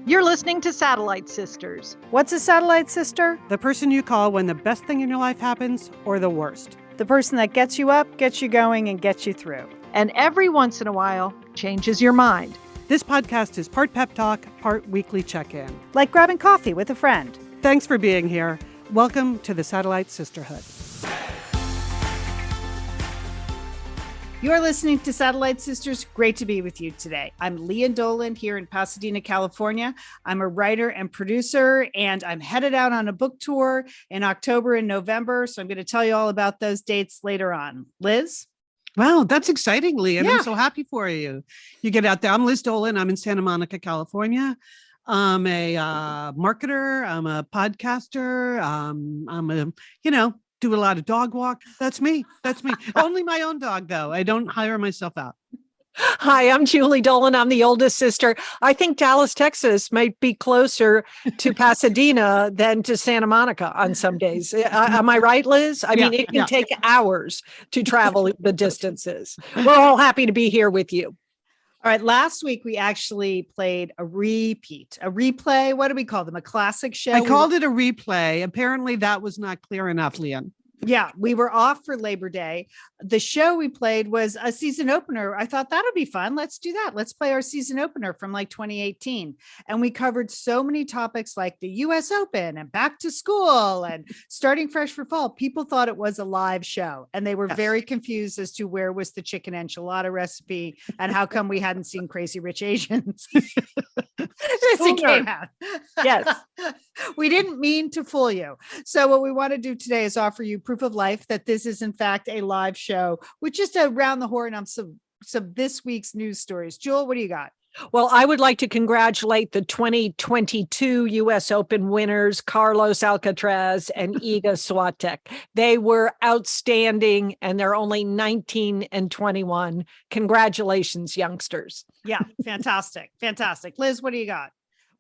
You're listening to Satellite Sisters. What's a satellite sister? The person you call when the best thing in your life happens or the worst. The person that gets you up, gets you going, and gets you through. And every once in a while, changes your mind. This podcast is part pep talk, part weekly check-in. Like grabbing coffee with a friend. Thanks for being here. Welcome to the Satellite Sisterhood. You're listening to Satellite Sisters. Great to be with you today. I'm Leah Dolan here in Pasadena, California. I'm a writer and producer, and I'm headed out on a book tour in October and November. So I'm going to tell you all about those dates later on. Liz? Wow, that's exciting, Lee. And Yeah. I'm so happy for you. You get out there. I'm Liz Dolan. I'm in Santa Monica, California. I'm a marketer. I'm a podcaster. Do a lot of dog walk. That's me. Only my own dog, though. I don't hire myself out. Hi, I'm Julie Dolan. I'm the oldest sister. I think Dallas, Texas might be closer to Pasadena than to Santa Monica on some days. Am I right, Liz? I mean, it can take hours to travel the distances. We're all happy to be here with you. All right. Last week, we actually played a replay. What do we call them? A classic show? I called it a replay. Apparently, that was not clear enough, Leanne. Yeah, we were off for Labor Day. The show we played was a season opener. I thought that'll be fun. Let's do that. Let's play our season opener from like 2018. And we covered so many topics like the US Open and back to school and starting fresh for fall. People thought it was a live show and they were very confused as to where was the chicken enchilada recipe and how come we hadn't seen Crazy Rich Asians. It came out. Yes. We didn't mean to fool you. So what we want to do today is offer you proof of life that this is in fact a live show with just around the horn on some this week's news stories. Jewel, what do you got? Well, I would like to congratulate the 2022 US Open winners, Carlos Alcaraz and Iga Swiatek. They were outstanding and they're only 19 and 21. Congratulations, youngsters. Yeah, fantastic. Fantastic. Liz, what do you got?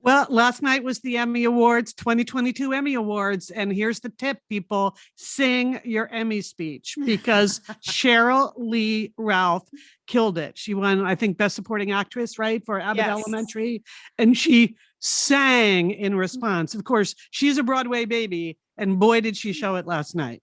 Well, last night was the Emmy Awards, 2022 Emmy Awards. And here's the tip, people, sing your Emmy speech because Cheryl Lee Ralph killed it. She won, I think, Best Supporting Actress, right, for Abbott Elementary. And she sang in response. Of course, she's a Broadway baby. And boy, did she show it last night.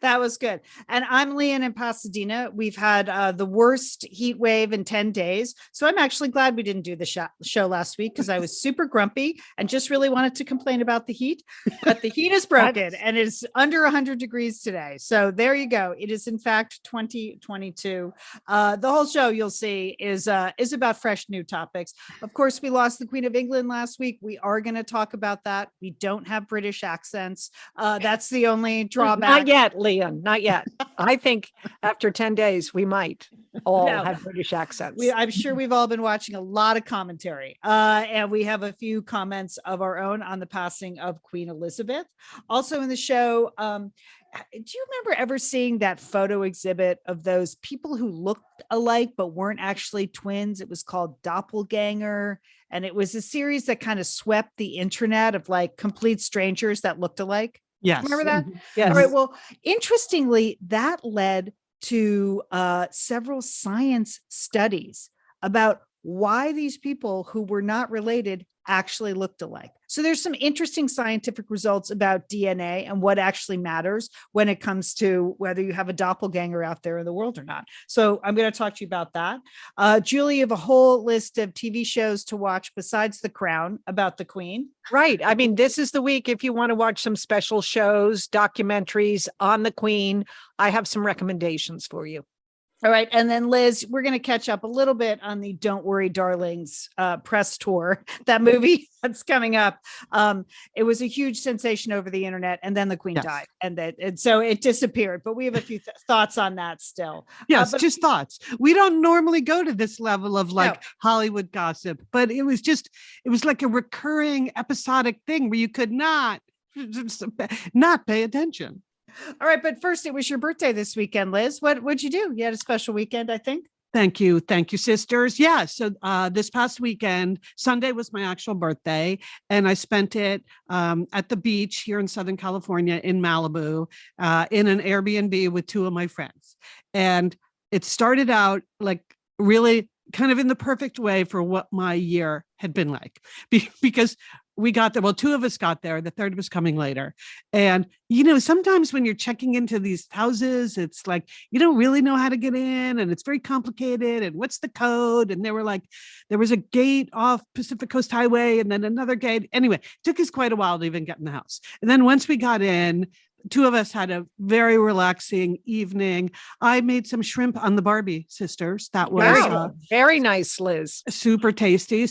That was good. And I'm Leanne in Pasadena. We've had the worst heat wave in 10 days. So I'm actually glad we didn't do the show last week because I was super grumpy and just really wanted to complain about the heat. But the heat is broken and it's under 100 degrees today. So there you go. It is in fact 2022. The whole show you'll see is about fresh new topics. Of course, we lost the Queen of England last week. We are going to talk about that. We don't have British accents. That's the only drawback. Not yet, Leanne, not yet. I think after 10 days, we might all have British accents. I'm sure we've all been watching a lot of commentary. And we have a few comments of our own on the passing of Queen Elizabeth. Also in the show, do you remember ever seeing that photo exhibit of those people who looked alike but weren't actually twins? It was called Doppelganger. And it was a series that kind of swept the internet of like complete strangers that looked alike. Yes. Remember that? Yes. All right. Well, interestingly, that led to several science studies about why these people who were not related actually looked alike. So there's some interesting scientific results about DNA and what actually matters when it comes to whether you have a doppelganger out there in the world or not. So I'm going to talk to you about that. Julie, you have a whole list of TV shows to watch besides The Crown about the Queen. Right. I mean, this is the week if you want to watch some special shows, documentaries on the Queen. I have some recommendations for you. All right. And then Liz, we're going to catch up a little bit on the Don't Worry Darlings press tour, that movie that's coming up. It was a huge sensation over the internet and then the Queen died and so it disappeared, but we have a few thoughts on that still. Yes, just thoughts. We don't normally go to this level of Hollywood gossip, but it was like a recurring episodic thing where you could not pay attention. All right. But first, it was your birthday this weekend, Liz. What'd you do? You had a special weekend, I think. Thank you. Thank you, sisters. Yeah. So this past weekend, Sunday was my actual birthday, and I spent it at the beach here in Southern California in Malibu in an Airbnb with two of my friends. And it started out like really kind of in the perfect way for what my year had been like. Because we got there, well, two of us got there, the third was coming later. And, sometimes when you're checking into these houses, it's like, you don't really know how to get in and it's very complicated. And what's the code? And there was a gate off Pacific Coast Highway and then another gate. Anyway, it took us quite a while to even get in the house. And then once we got in, two of us had a very relaxing evening. I made some shrimp on the Barbie sisters. That was very nice, Liz. super tasty,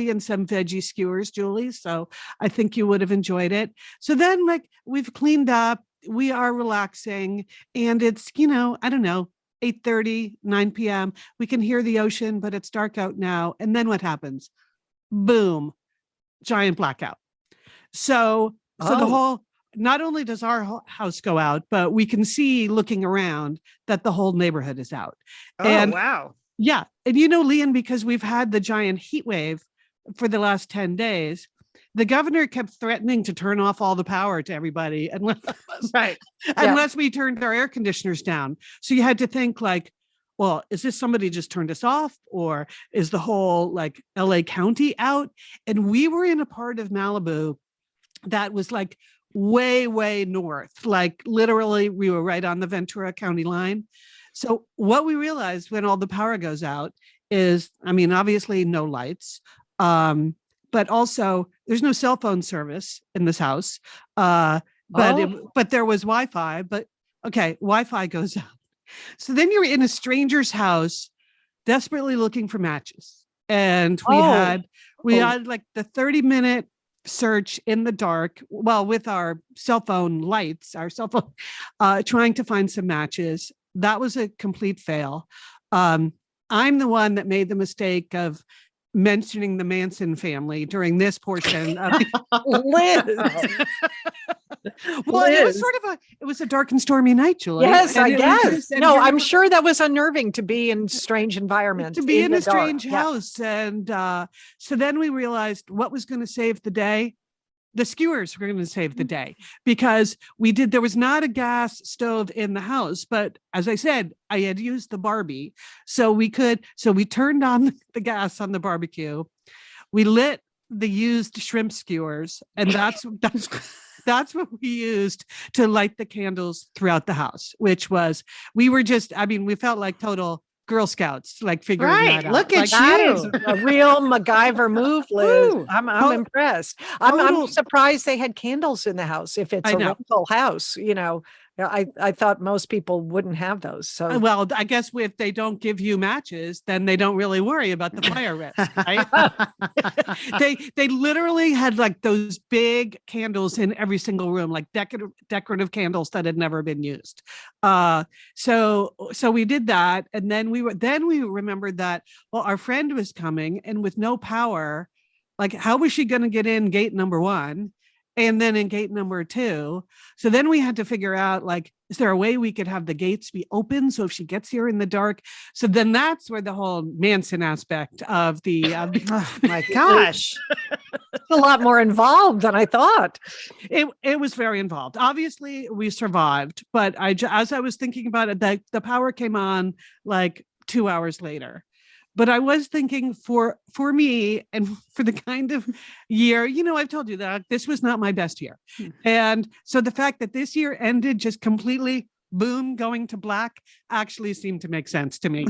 and some veggie skewers, Julie. So I think you would have enjoyed it. So then we've cleaned up, we are relaxing, and it's, I don't know, 8:30, 9 p.m. We can hear the ocean, but it's dark out now. And then what happens? Boom, giant blackout. So the whole, not only does our house go out, but we can see looking around that the whole neighborhood is out. Oh, wow. Yeah. And Leanne, because we've had the giant heat wave for the last 10 days, the governor kept threatening to turn off all the power to everybody unless we turned our air conditioners down. So you had to think well, is this somebody just turned us off, or is the whole LA County out? And we were in a part of Malibu that was way, way north. Literally, we were right on the Ventura County line. So what we realized when all the power goes out is, obviously no lights, but also there's no cell phone service in this house. But there was Wi-Fi. But okay, Wi-Fi goes out. So then you're in a stranger's house, desperately looking for matches, and we had the 30-minute search in the dark, with our cell phone, trying to find some matches. That was a complete fail. I'm the one that made the mistake of mentioning the Manson family during this portion of Liz. Well, Liz. it was a dark and stormy night, Julie. Yes, I guess. No, I'm sure sure that was unnerving to be in strange environments. to be in a the dark. strange house. And so then we realized what was going to save the day. The skewers were going to save the day, because there was not a gas stove in the house, but as I said, I had used the Barbie. So we turned on the gas on the barbecue. We lit the used shrimp skewers, and that's what we used to light the candles throughout the house, which was, we felt like total Girl Scouts, figuring that out. Look at That you. is a real MacGyver move, Liz. Woo. I'm impressed. I'm surprised they had candles in the house if it's a rental house. I thought most people wouldn't have those. So well, I guess if they don't give you matches, then they don't really worry about the fire risk, right? They literally had those big candles in every single room, decorative candles that had never been used. So we did that, and then we remembered that, well, our friend was coming, and with no power, how was she going to get in gate number 1? And then in gate number 2. So then we had to figure out, is there a way we could have the gates be open? So if she gets here in the dark, so then that's where the whole Manson aspect of the, oh my gosh, it's a lot more involved than I thought. It was very involved. Obviously we survived, but as I was thinking about it, the power came on 2 hours later. But I was thinking for me and for the kind of year, I've told you that this was not my best year. And so the fact that this year ended just completely, boom, going to black actually seemed to make sense to me.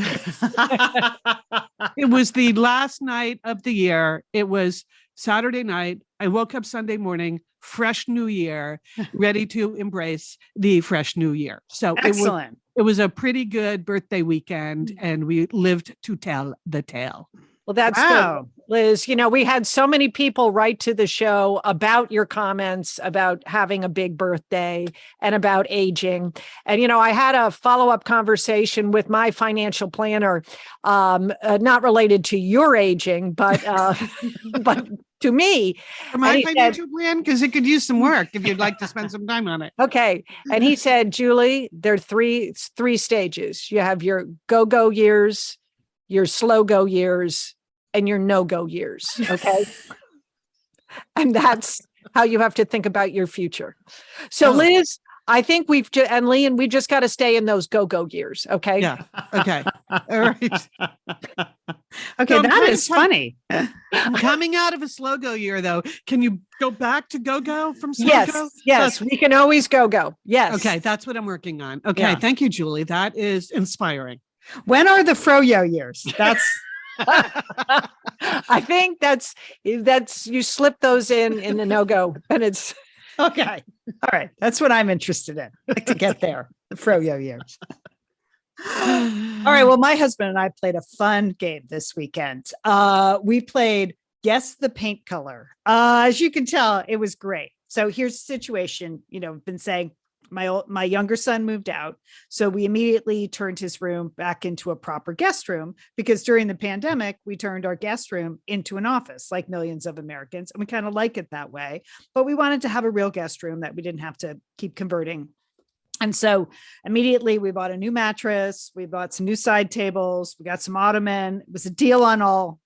It was the last night of the year. It was Saturday night. I woke up Sunday morning, fresh new year, ready to embrace the fresh new year. So excellent. It was a pretty good birthday weekend, and we lived to tell the tale. Well, that's good, Liz. We had so many people write to the show about your comments about having a big birthday and about aging. And, I had a follow-up conversation with my financial planner, not related to your aging, but to me. For my financial plan, because it could use some work if you'd like to spend some time on it. Okay. And he said, Julie, there are three stages. You have your go-go years, your slow-go years, and your no-go years. Okay. And that's how you have to think about your future. So Liz, I think and Leanne, we just got to stay in those go-go years. Okay. Yeah. Okay. All right. Okay, So I'm that trying is to- funny. Coming out of a slow-go year, though, can you go back to go-go from Yes, slow-go? yes, we can always go. Yes. Okay, that's what I'm working on. Okay, Yeah. thank you, Julie. That is inspiring. When are the froyo years? That's I think that's you slip those in the no-go and it's okay. All right. That's what I'm interested in. I'd like to get there. The froyo years. All right. Well, my husband and I played a fun game this weekend. We played Guess the Paint Color. As you can tell, it was great. So here's the situation. I've been saying my younger son moved out. So we immediately turned his room back into a proper guest room because during the pandemic, we turned our guest room into an office like millions of Americans. And we kind of like it that way. But we wanted to have a real guest room that we didn't have to keep converting. And so immediately we bought a new mattress. We bought some new side tables. We got some ottoman. It was a deal on all.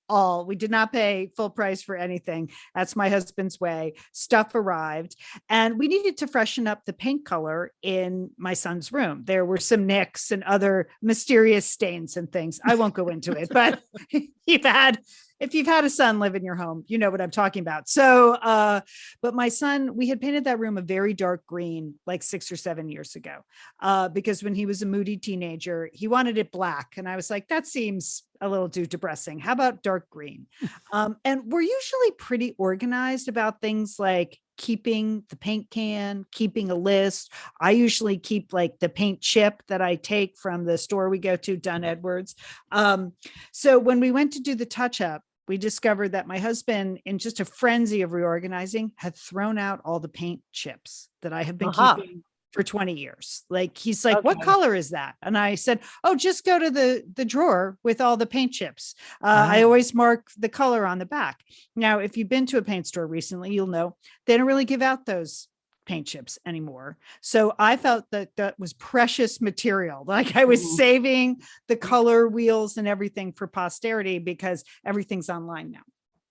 We did not pay full price for anything. That's my husband's way. Stuff arrived and we needed to freshen up the paint color in my son's room. There were some nicks and other mysterious stains and things. I won't go into it, but if you've had a son live in your home, you know what I'm talking about. So, but my son, we had painted that room a very dark green, like 6 or 7 years ago, because when he was a moody teenager, he wanted it black. And I was like, that seems a little too depressing. How about dark green? And we're usually pretty organized about things like keeping the paint can, keeping a list. I usually keep like the paint chip that I take from the store we go to, Dunn Edwards. So when we went to do the touch up, we discovered that my husband, in just a frenzy of reorganizing, had thrown out all the paint chips that I have been keeping for 20 years. Like, he's like, what color is that? And I said, oh, just go to the drawer with all the paint chips. I always mark the color on the back. Now, if you've been to a paint store recently, you'll know they don't really give out those paint chips anymore. So I felt that was precious material. Like, I was saving the color wheels and everything for posterity because everything's online now.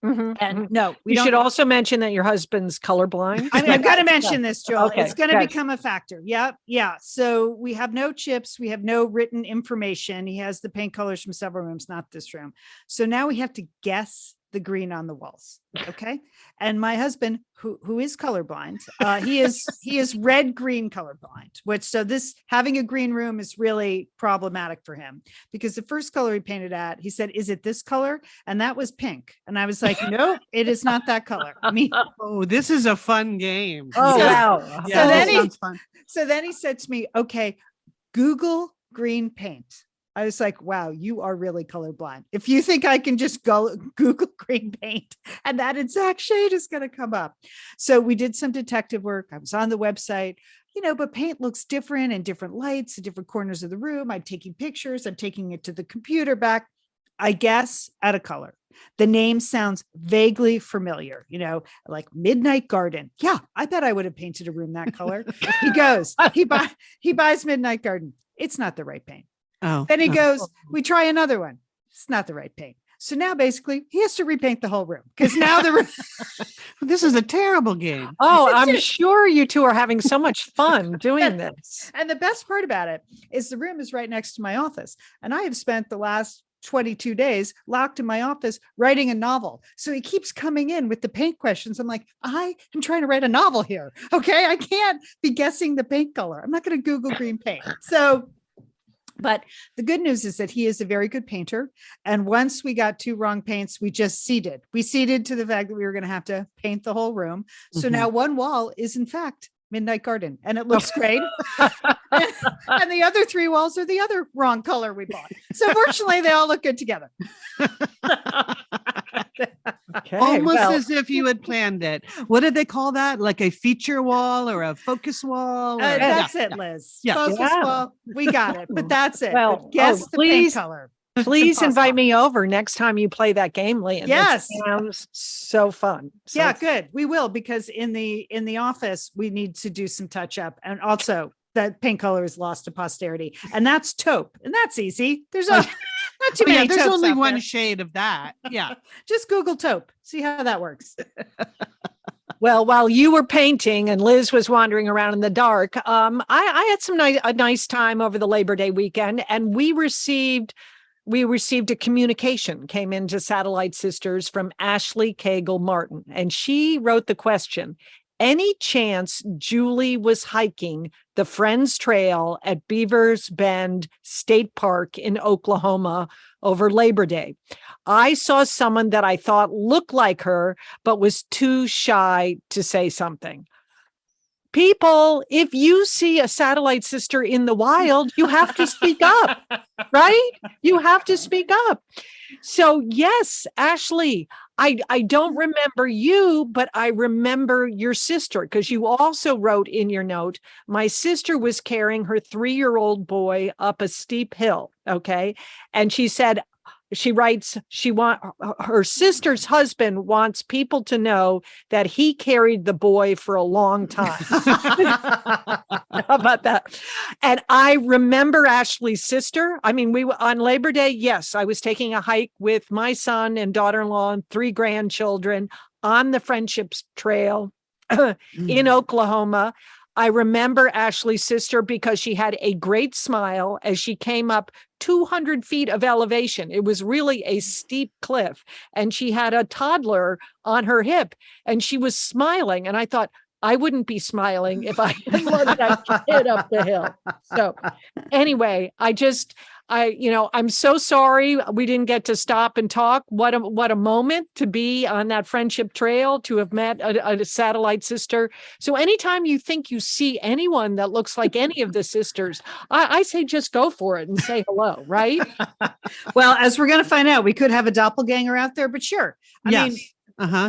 And no, you should also mention that your husband's colorblind. I've got to mention this, Joel. Okay, it's going to good. become a factor. Yep. Yeah. So we have no chips. We have no written information. He has the paint colors from several rooms, not this room. So now we have to guess the green on the walls. Okay. And my husband, who is colorblind, he is red green colorblind, so this having a green room is really problematic for him because the first color he painted at, he said, is it this color? And that was pink. And I was like, no, it is not that color. I mean, Oh, this is a fun game. Oh, So- wow. Yeah, so then that he- sounds fun. so then he said to me, okay, Google green paint. I was like, wow, you are really colorblind. If you think I can just go Google green paint and that exact shade is going to come up. So we did some detective work. I was on the website, but paint looks different in different lights, in different corners of the room. I'm taking pictures. I'm taking it to the computer back. I guess at a color. The name sounds vaguely familiar, like Midnight Garden. Yeah, I bet I would have painted a room that color. He goes, he buys Midnight Garden. It's not the right paint. Oh, Then he goes, we try another one. It's not the right paint. So now basically he has to repaint the whole room because now the room. this is a terrible game. Oh, I'm sure you two are having so much fun doing this. And the best part about it is the room is right next to my office. And I have spent the last 22 days locked in my office writing a novel. So he keeps coming in with the paint questions. I'm like, I am trying to write a novel here. Okay. I can't be guessing the paint color. I'm not going to Google green paint. But the good news is that he is a very good painter. And once we got 2 wrong paints, we just ceded. We ceded to the fact that we were going to have to paint the whole room. So now one wall is in fact Midnight Garden and it looks great. And the other 3 walls are the other wrong color we bought. So fortunately they all look good together. Okay, Almost well, as if you had planned it. What did they call that? Like a feature wall or a focus wall? Or- That's it, Liz. Yeah. Focus Yeah. wall. We got it. But that's it. Well, But guess the paint please color. please Impossible. invite me over next time you play that game, Liam. Yes. It sounds so fun. So Yeah, good. We will, because in the office we need to do some touch up, and also that paint color is lost to posterity, and that's taupe, and that's easy. There's not too Oh, yeah, many. there's taupes only out one there. shade of that. Yeah. Just Google taupe. See how that works. Well, while you were painting and Liz was wandering around in the dark, I had a nice time over the Labor Day weekend, and we received we received a communication, came into Satellite Sisters from Ashley Cagle Martin, and she wrote the question, any chance Julie was hiking the Friends Trail at Beavers Bend State Park in Oklahoma over Labor Day? I saw someone that I thought looked like her, but was too shy to say something. People, if you see a satellite sister in the wild, you have to speak up, right? You have to speak up. So yes, Ashley, I don't remember you, but I remember your sister, because you also wrote in your note, my sister was carrying her 3-year-old boy up a steep hill. Okay. And she said, she writes, her sister's husband wants people to know that he carried the boy for a long time. How about that? And I remember Ashley's sister. I mean, on Labor Day, yes, I was taking a hike with my son and daughter-in-law and 3 grandchildren on the Friendships Trail in Oklahoma. I remember Ashley's sister because she had a great smile as she came up 200 feet of elevation. It was really a steep cliff, and she had a toddler on her hip, and she was smiling. And I thought, I wouldn't be smiling if I had let that kid up the hill. So anyway, I'm so sorry we didn't get to stop and talk. What a moment to be on that Friendship Trail, to have met a satellite sister. So anytime you think you see anyone that looks like any of the sisters, I say just go for it and say hello, right? Well, as we're going to find out, we could have a doppelganger out there, but sure. I mean,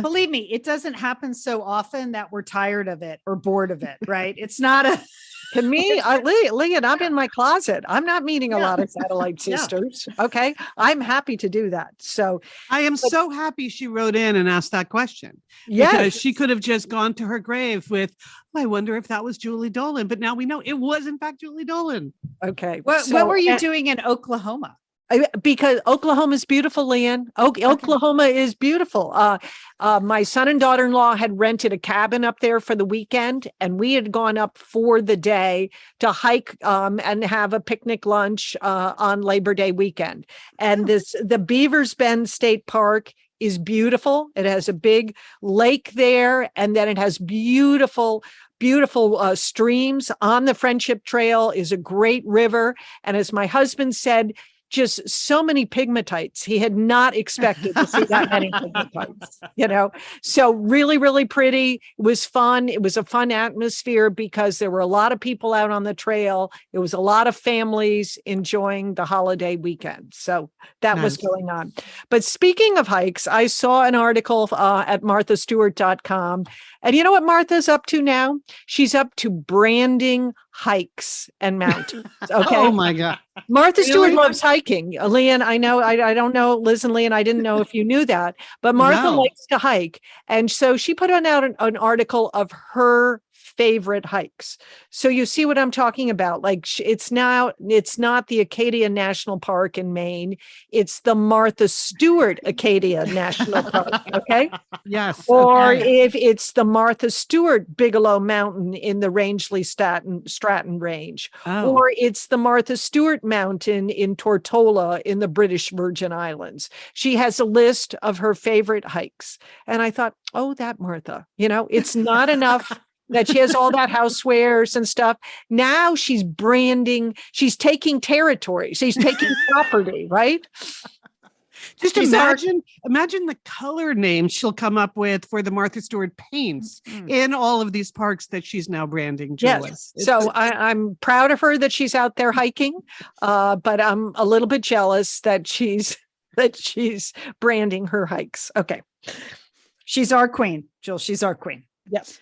believe me, it doesn't happen so often that we're tired of it or bored of it, right? It's not a... To me, Leon, I'm in my closet. I'm not meeting a lot of satellite sisters. Okay. I'm happy to do that. So I am so happy she wrote in and asked that question. Yes. Because she could have just gone to her grave with, I wonder if that was Julie Dolan. But now we know it was, in fact, Julie Dolan. Okay. What were you doing in Oklahoma? Because Oklahoma is beautiful, Leanne. Oklahoma is beautiful. My son and daughter-in-law had rented a cabin up there for the weekend, and we had gone up for the day to hike and have a picnic lunch on Labor Day weekend. And the Beavers Bend State Park is beautiful. It has a big lake there, and then it has beautiful streams. On the Friendship Trail is a great river. And as my husband said, just so many pegmatites. He had not expected to see that many pegmatites, So really, really pretty. It was fun. It was a fun atmosphere because there were a lot of people out on the trail. It was a lot of families enjoying the holiday weekend. So that was going on. But speaking of hikes, I saw an article at marthastewart.com. And you know what Martha's up to now? She's up to branding hikes and mountains. Okay. Oh my God. Martha Stewart loves hiking. Leanne, I know, I don't know, Liz and Leanne, I didn't know if you knew that, but Martha likes to hike. And so she put out an article of her favorite hikes. So you see what I'm talking about? Like it's not the Acadia National Park in Maine. It's the Martha Stewart Acadia National Park. Okay. Yes. Or if it's the Martha Stewart Bigelow Mountain in the Rangeley Stratton Range, or it's the Martha Stewart Mountain in Tortola in the British Virgin Islands. She has a list of her favorite hikes. And I thought, oh, that Martha, it's not enough that she has all that housewares and stuff. Now she's branding, she's taking territory. She's taking property, right? Just imagine the color names she'll come up with for the Martha Stewart paints in all of these parks that she's now branding, Julie. Yes. So I'm proud of her that she's out there hiking, but I'm a little bit jealous that she's branding her hikes. Okay. She's our queen, Jill. She's our queen. Yes.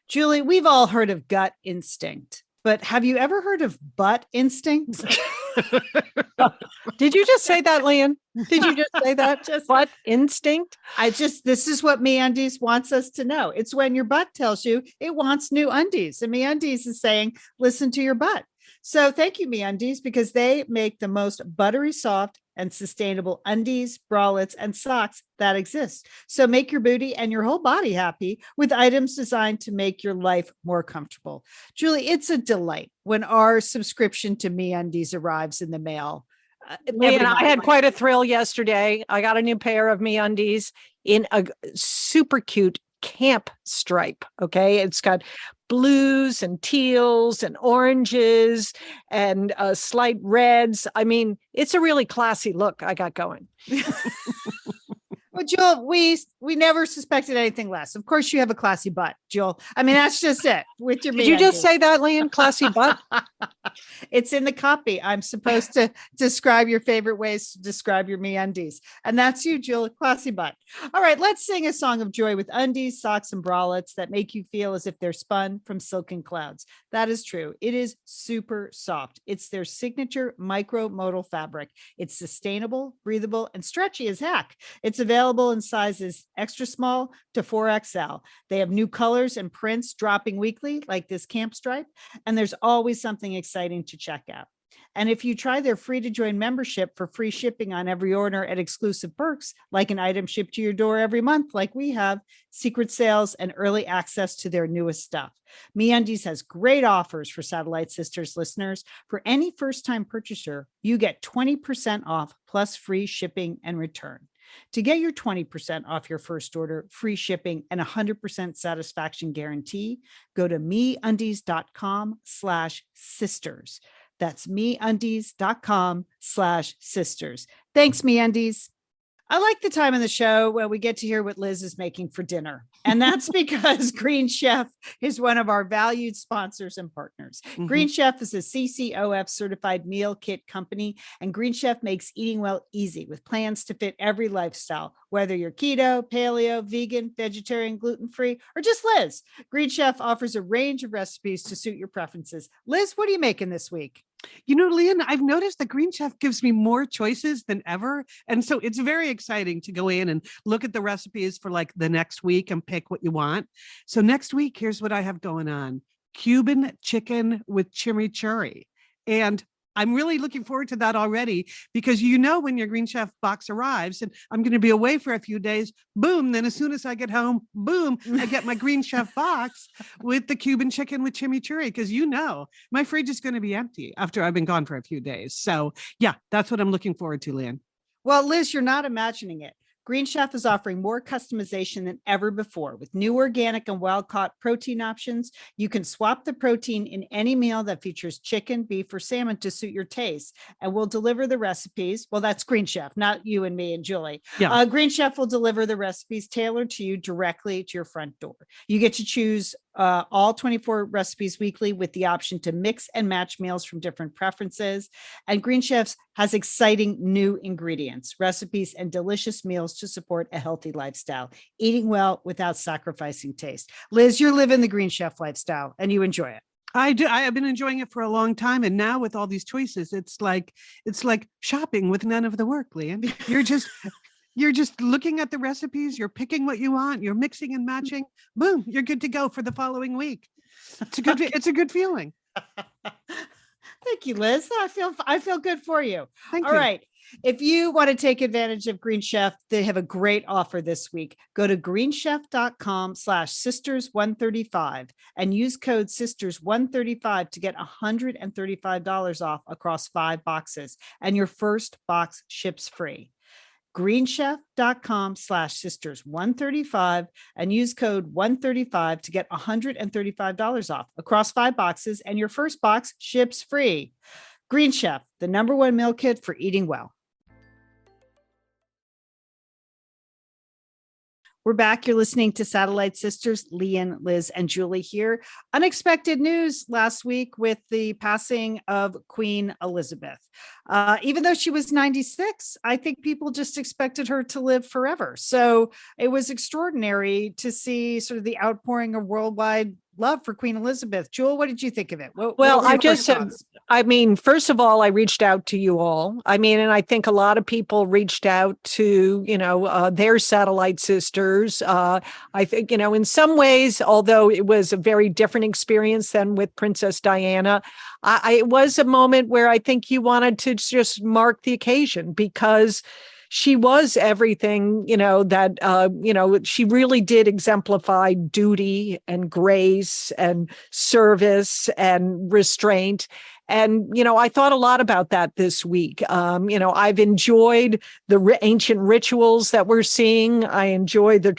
Julie, we've all heard of gut instinct, but have you ever heard of butt instinct? Did you just say that, Leanne? Did you just say that? Butt instinct? This is what MeUndies wants us to know. It's when your butt tells you it wants new undies, and MeUndies is saying, listen to your butt. So thank you, MeUndies, because they make the most buttery soft and sustainable undies, bralettes, and socks that exist. So make your booty and your whole body happy with items designed to make your life more comfortable. Julie, it's a delight when our subscription to MeUndies arrives in the mail. And I had quite a thrill yesterday. I got a new pair of MeUndies in a super cute camp stripe. Okay. It's got blues and teals and oranges and slight reds. I mean, it's a really classy look I got going. Well, Jill, we never suspected anything less. Of course, you have a classy butt, Jill. I mean, that's just it with your. Did you just say that, Lian? Classy butt? It's in the copy. I'm supposed to describe your favorite ways to describe your MeUndies, and that's you, Jill. Classy butt. All right, let's sing a song of joy with undies, socks, and bralettes that make you feel as if they're spun from silken clouds. That is true. It is super soft. It's their signature micro-modal fabric. It's sustainable, breathable, and stretchy as heck. It's available in sizes extra small to 4XL. They have new colors and prints dropping weekly, like this camp stripe, and there's always something exciting to check out. And if you try their free to join membership for free shipping on every order at exclusive perks, like an item shipped to your door every month, like we have, secret sales, and early access to their newest stuff. MeUndies has great offers for Satellite Sisters listeners. For any first-time purchaser, you get 20% off plus free shipping and return. To get your 20% off your first order, free shipping, and 100% satisfaction guarantee, go to MeUndies.com/sisters. That's MeUndies.com/sisters. Thanks, MeUndies. I like the time in the show where we get to hear what Liz is making for dinner. And that's because Green Chef is one of our valued sponsors and partners. Mhm. Green Chef is a CCOF certified meal kit company, and Green Chef makes eating well easy with plans to fit every lifestyle, whether you're keto, paleo, vegan, vegetarian, gluten-free, or just Liz. Green Chef offers a range of recipes to suit your preferences. Liz, what are you making this week? You know, Lian, I've noticed the Green Chef gives me more choices than ever. And so it's very exciting to go in and look at the recipes for like the next week and pick what you want. So next week, here's what I have going on: Cuban chicken with chimichurri. And I'm really looking forward to that already, because you know, when your Green Chef box arrives and I'm going to be away for a few days, boom, then as soon as I get home, boom, I get my Green Chef box with the Cuban chicken with chimichurri, because you know, my fridge is going to be empty after I've been gone for a few days. So yeah, that's what I'm looking forward to, Lian. Well, Liz, you're not imagining it. Green Chef is offering more customization than ever before with new organic and wild-caught protein options. You can swap the protein in any meal that features chicken, beef, or salmon to suit your taste, and we'll deliver the recipes. Well, that's Green Chef, not you and me and Julie. Yeah. Green Chef will deliver the recipes tailored to you directly to your front door. You get to choose all 24 recipes weekly with the option to mix and match meals from different preferences. And Green Chefs has exciting new ingredients, recipes, and delicious meals to support a healthy lifestyle, eating well without sacrificing taste. Liz, you're living the Green Chef lifestyle and you enjoy it. I do. I have been enjoying it for a long time. And now with all these choices, it's like shopping with none of the work, Lian. You're just looking at the recipes, you're picking what you want, you're mixing and matching, boom, you're good to go for the following week. It's a good feeling. Thank you, Liz. I feel good for you. Thank All you. right. If you want to take advantage of Green Chef, they have a great offer this week. Go to greenchef.com/sisters135 and use code sisters135 to get $135 off across 5 boxes, and your first box ships free. greenchef.com/sisters135 and use code 135 to get $135 off across 5 boxes, and your first box ships free. Green Chef, the #1 meal kit for eating well. We're back. You're listening to Satellite Sisters, Lian, Liz, and Julie here. Unexpected news last week with the passing of Queen Elizabeth. Even though she was 96, I think people just expected her to live forever. So it was extraordinary to see sort of the outpouring of worldwide love for Queen Elizabeth. Jewel, what did you think of it? Well, I just have I mean, first of all, I reached out to you all. I mean, and I think a lot of people reached out to, their satellite sisters. I think, in some ways, although it was a very different experience than with Princess Diana, it was a moment where I think you wanted to just mark the occasion because she was everything, that, she really did exemplify duty and grace and service and restraint. And, I thought a lot about that this week. I've enjoyed the ancient rituals that we're seeing. I enjoy the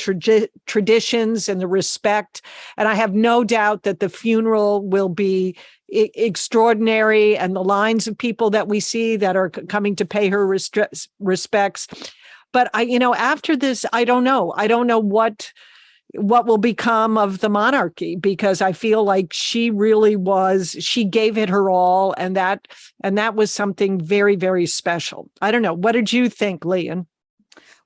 traditions and the respect. And I have no doubt that the funeral will be extraordinary, and the lines of people that we see that are coming to pay her respects. But after this, I don't know what will become of the monarchy, because I feel like she gave it her all. And that was something very, very special. I don't know. What did you think, Leon?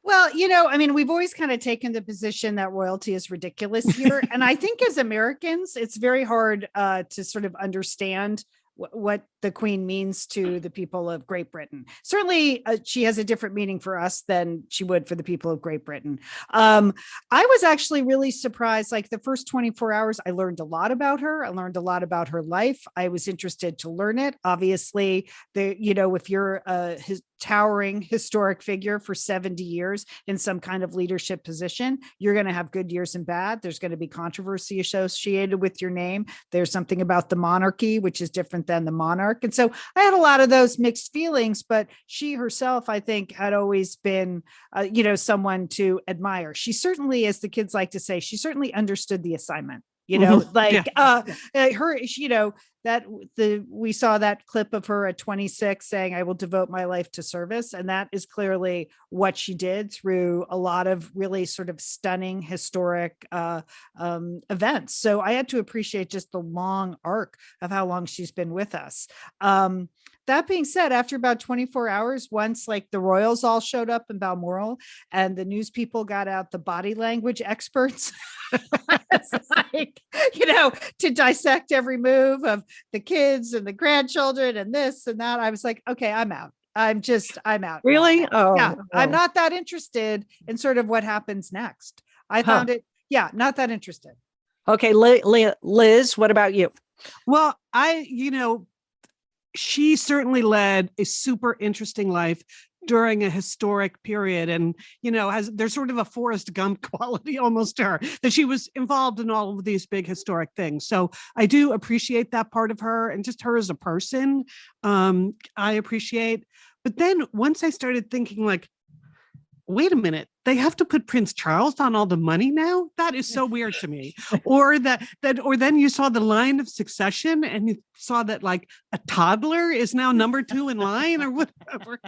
Well, we've always kind of taken the position that royalty is ridiculous here. And I think as Americans, it's very hard to sort of understand what the Queen means to the people of Great Britain. Certainly, she has a different meaning for us than she would for the people of Great Britain. I was actually really surprised. Like the first 24 hours, I learned a lot about her. I learned a lot about her life. I was interested to learn it. Obviously, if you're a towering historic figure for 70 years in some kind of leadership position, you're going to have good years and bad. There's going to be controversy associated with your name. There's something about the monarchy, which is different than the monarch. And so I had a lot of those mixed feelings, but she herself, I think, had always been, someone to admire. She certainly, as the kids like to say, she certainly understood the assignment. We saw that clip of her at 26 saying, "I will devote my life to service." And that is clearly what she did through a lot of really sort of stunning historic events. So I had to appreciate just the long arc of how long she's been with us. That being said, after about 24 hours, once like the royals all showed up in Balmoral and the news people got out the body language experts, it's like, to dissect every move of the kids and the grandchildren and this and that, I was like, okay, I'm out. I'm out. Really? Oh, yeah. oh. I'm not that interested in sort of what happens next. I found it, not that interested. Okay. Liz, what about you? Well, she certainly led a super interesting life during a historic period, and there's sort of a Forrest Gump quality almost to her, that she was involved in all of these big historic things. So I do appreciate that part of her, and just her as a person, I appreciate. But then once I started thinking, like, wait a minute, they have to put Prince Charles on all the money now? That is so weird to me. Or then you saw the line of succession and you saw that like a toddler is now number 2 in line or whatever.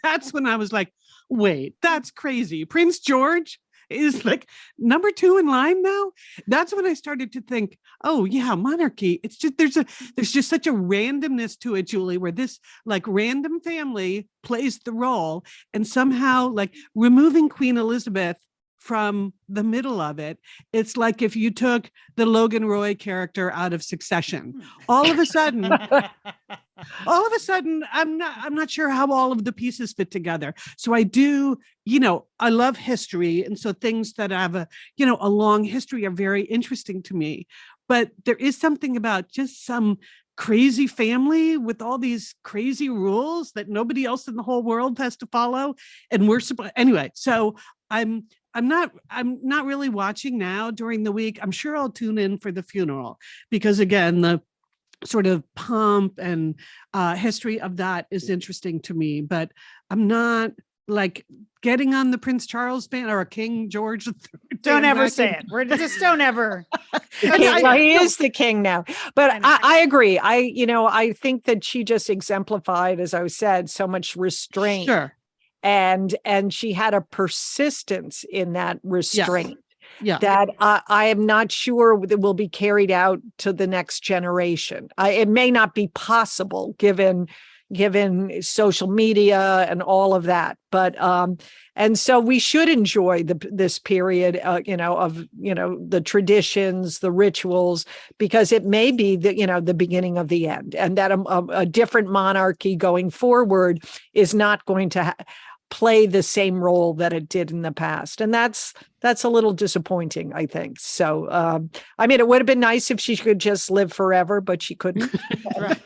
That's when I was like, wait, that's crazy. Prince George is like number 2 in line now. That's when I started to think, oh yeah, monarchy. It's just, there's just such a randomness to it, Julie, where this like random family plays the role, and somehow like removing Queen Elizabeth from the middle of it, it's like if you took the Logan Roy character out of Succession. All of a sudden, I'm not sure how all of the pieces fit together. So I do, I love history. And so things that have a long history are very interesting to me. But there is something about just some crazy family with all these crazy rules that nobody else in the whole world has to follow. And anyway, so I'm not really watching now during the week. I'm sure I'll tune in for the funeral because, again, the sort of pomp and history of that is interesting to me. But I'm not like getting on the Prince Charles band or a King George III. Don't ever say it. We're just don't ever. He is the king now. But I agree. I think that she just exemplified, as I said, so much restraint. Sure. And she had a persistence in that restraint. Yeah. That I am not sure that will be carried out to the next generation. It may not be possible given, given social media and all of that. But and so we should enjoy this period, of the traditions, the rituals, because it may be the beginning of the end, and that a different monarchy going forward is not going to play the same role that it did in the past, and that's a little disappointing, I think. So, I mean, it would have been nice if she could just live forever, but she couldn't. Right.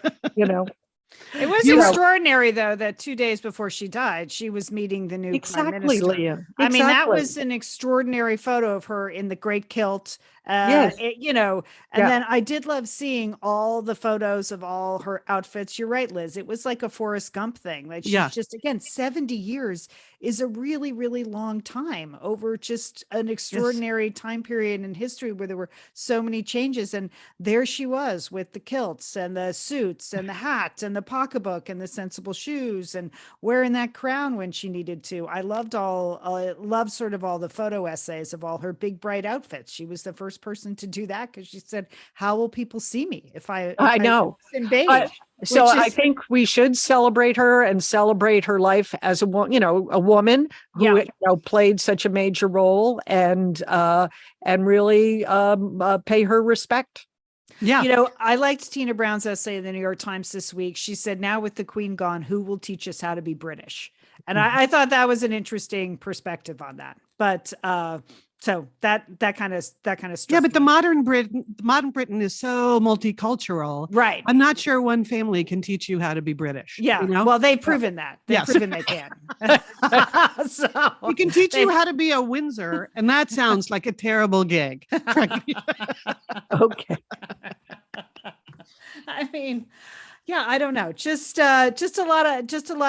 It was You know- extraordinary, though, that 2 days before she died, she was meeting the new prime Exactly, minister. Leah. I mean, that Exactly. was an extraordinary photo of her in the great kilt. Yes. And Yeah. then I did love seeing all the photos of all her outfits. You're right, Liz. It was like a Forrest Gump thing. Like she's Yeah. just, again, 70 years is a really, really long time over just an extraordinary time period in history where there were so many changes. And there she was with the kilts and the suits and the hat and the pocketbook and the sensible shoes and wearing that crown when she needed to. I loved sort of all the photo essays of all her big bright outfits. She was the first person to do that because she said, "How will people see me if I know. in beige?" So Which I is- think we should celebrate her and celebrate her life as a woman who Yeah. played such a major role, and really pay her respect. Yeah. I liked Tina Brown's essay in the New York Times this week. She said, "Now with the Queen gone, who will teach us how to be British?" And I thought that was an interesting perspective on that. But so that kind of Yeah, struck but the me. modern Britain is so multicultural. Right. I'm not sure one family can teach you how to be British. Yeah. You know? Well, they've proven that. They've Yes. proven they can. So We can teach you they- how to be a Windsor, and that sounds like a terrible gig. Okay. I mean, yeah, I don't know. Just a lot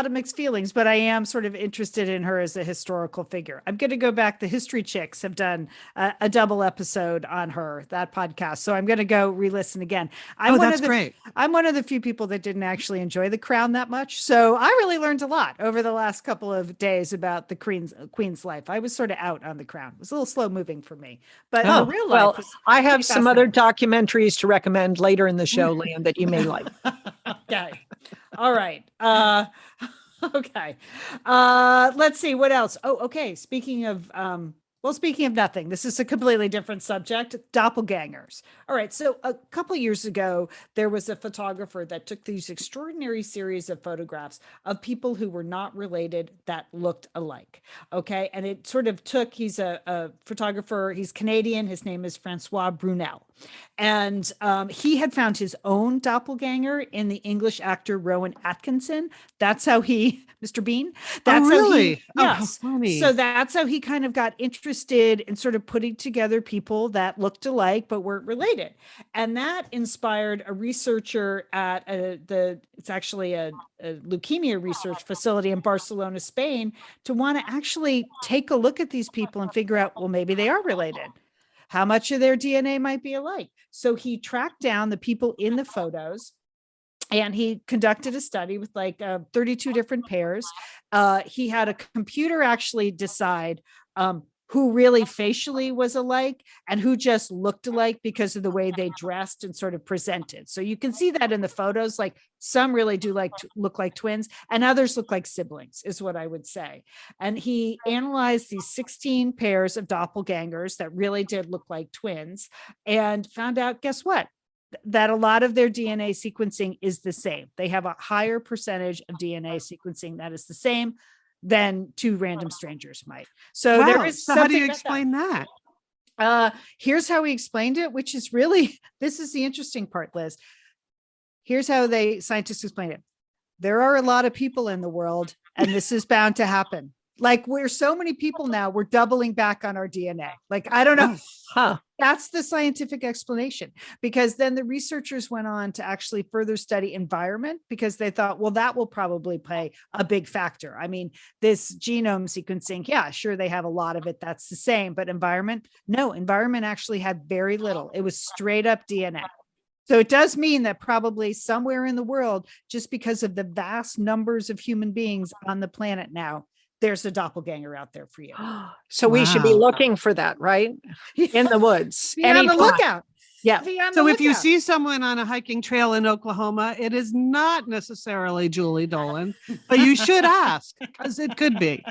of mixed feelings, but I am sort of interested in her as a historical figure. I'm going to go back. The History Chicks have done a double episode on her, that podcast. So I'm going to go re-listen again. That's great. I'm one of the few people that didn't actually enjoy The Crown that much. So I really learned a lot over the last couple of days about the Queen's life. I was sort of out on The Crown. It was a little slow moving for me, but Oh, the real well, life was I have pretty some other fascinating. documentaries to recommend later in the show, Liam, that you may like. Okay. All right. Okay. Let's see what else. Oh, okay. Speaking of nothing, this is a completely different subject, doppelgangers. All right. So a couple of years ago, there was a photographer that took these extraordinary series of photographs of people who were not related that looked alike. Okay. And it sort of took, he's a photographer, he's Canadian. His name is Francois Brunel. And he had found his own doppelganger in the English actor Rowan Atkinson. That's how Mr. Bean. That's really? How Oh, how yes. funny. So that's how he kind of got interested in sort of putting together people that looked alike but weren't related. And that inspired a researcher at it's actually a leukemia research facility in Barcelona, Spain, to want to actually take a look at these people and figure out, well, maybe they are related. How much of their DNA might be alike. So he tracked down the people in the photos and he conducted a study with 32 different pairs. He had a computer actually decide who really facially was alike and who just looked alike because of the way they dressed and sort of presented. So you can see that in the photos, like some really do look like twins and others look like siblings is what I would say. And he analyzed these 16 pairs of doppelgangers that really did look like twins and found out, guess what? That a lot of their DNA sequencing is the same. They have a higher percentage of DNA sequencing that is the same than two random strangers might. So Wow. there is So how do you something about that. explain that? Here's how he explained it, which is really, this is the interesting part, Liz. Here's how scientists explain it. There are a lot of people in the world, and this is bound to happen. Like we're so many people now, we're doubling back on our DNA. Like, I don't know. Huh. That's the scientific explanation, because then the researchers went on to actually further study environment because they thought, well, that will probably play a big factor. I mean, this genome sequencing, yeah, sure, they have a lot of it. That's the same, but environment actually had very little. It was straight up DNA. So it does mean that probably somewhere in the world, just because of the vast numbers of human beings on the planet now, there's a doppelganger out there for you. So we should be Wow. looking for that, right? In the woods. Be on the anytime. lookout. Yeah. Be on So the if you lookout. see someone on a hiking trail in Oklahoma, it is not necessarily Julie Dolan, but you should ask because it could be.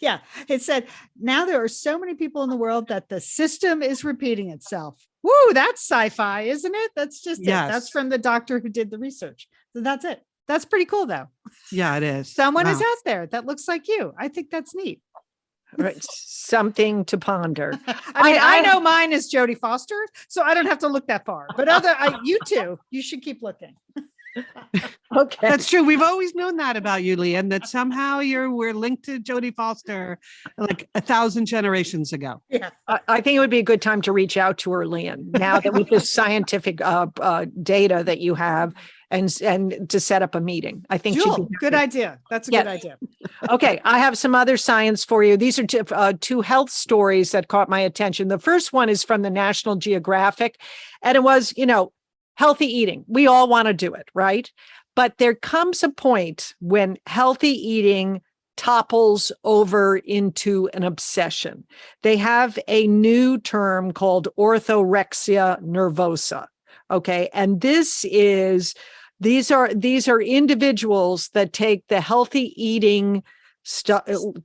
Yeah, it said, now there are so many people in the world that the system is repeating itself. Woo, that's sci-fi, isn't it? That's just it. That's Yes. from the doctor who did the research. So that's it. That's pretty cool, though. Yeah, it is. Someone is Wow. out there that looks like you. I think that's neat. Right. Something to ponder. I mean, I I- know mine is Jodie Foster, so I don't have to look that far. But you two, you should keep looking. Okay. That's true. We've always known that about you, Leanne, that somehow we're linked to Jodie Foster like 1,000 generations ago. Yeah. I think it would be a good time to reach out to her, Leanne, now that with this scientific data that you have and to set up a meeting. I think she'd Jewel, be good happy. idea. That's a Yes. good idea. Okay, I have some other science for you. These are two health stories that caught my attention. The first one is from the National Geographic, and it was, healthy eating. We all want to do it, right? But there comes a point when healthy eating topples over into an obsession. They have a new term called orthorexia nervosa. Okay, and these are individuals that take the healthy eating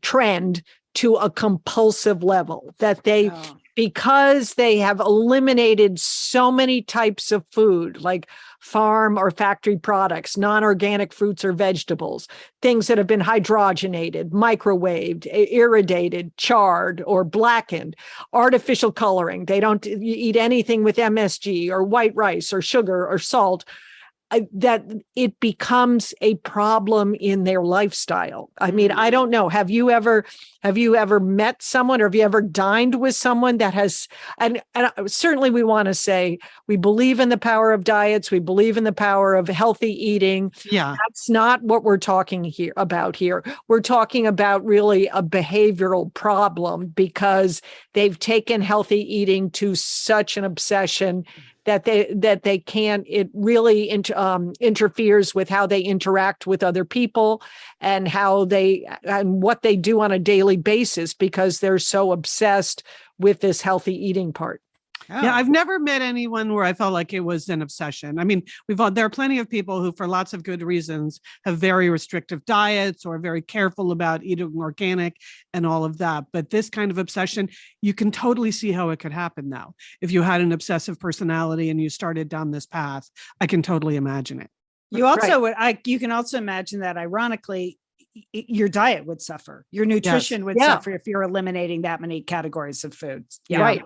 trend to a compulsive level, that they Oh. because they have eliminated so many types of food, like farm or factory products, non-organic fruits or vegetables, things that have been hydrogenated, microwaved, irradiated, charred, or blackened, artificial coloring. They don't eat anything with MSG or white rice or sugar or salt. That it becomes a problem in their lifestyle. I mean, I don't know. Have you ever met someone, or have you ever dined with someone that has, and certainly we want to say we believe in the power of diets. We believe in the power of healthy eating. Yeah. That's not what we're talking about here. We're talking about really a behavioral problem because they've taken healthy eating to such an obsession that they can't. It really interferes with how they interact with other people and what they do on a daily basis because they're so obsessed with this healthy eating part. Yeah, I've never met anyone where I felt like it was an obsession. I mean, there are plenty of people who, for lots of good reasons, have very restrictive diets or very careful about eating organic and all of that. But this kind of obsession, you can totally see how it could happen now. If you had an obsessive personality and you started down this path, I can totally imagine it. You also you can also imagine that ironically, your diet would suffer. Your nutrition would suffer if you're eliminating that many categories of foods. Yeah. Right.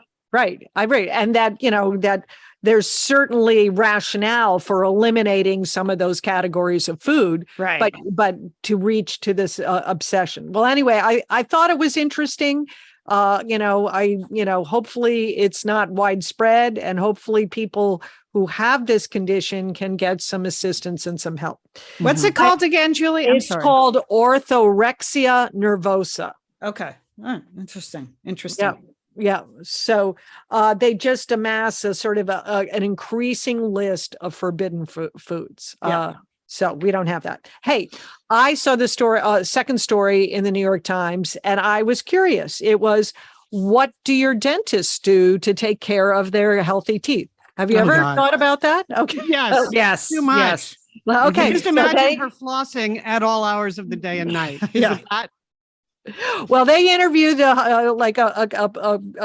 I agree. And that, that there's certainly rationale for eliminating some of those categories of food, Right. but to reach to this obsession. Well, anyway, I thought it was interesting. Hopefully it's not widespread, and hopefully people who have this condition can get some assistance and some help. What's it called again, Julie? I'm It's sorry. called orthorexia nervosa. Okay. Oh, interesting. Yeah. So they just amass a sort of an increasing list of forbidden foods. Yeah. So we don't have that. Hey, I saw the story, second story in the New York Times, and I was curious. It was, what do your dentists do to take care of their healthy teeth? Have you ever God. thought about that? Okay. Yes. Yes. Too much. Yes. Well, okay. Just So imagine her flossing at all hours of the day and night. Yeah. Isn't that- Well, they interviewed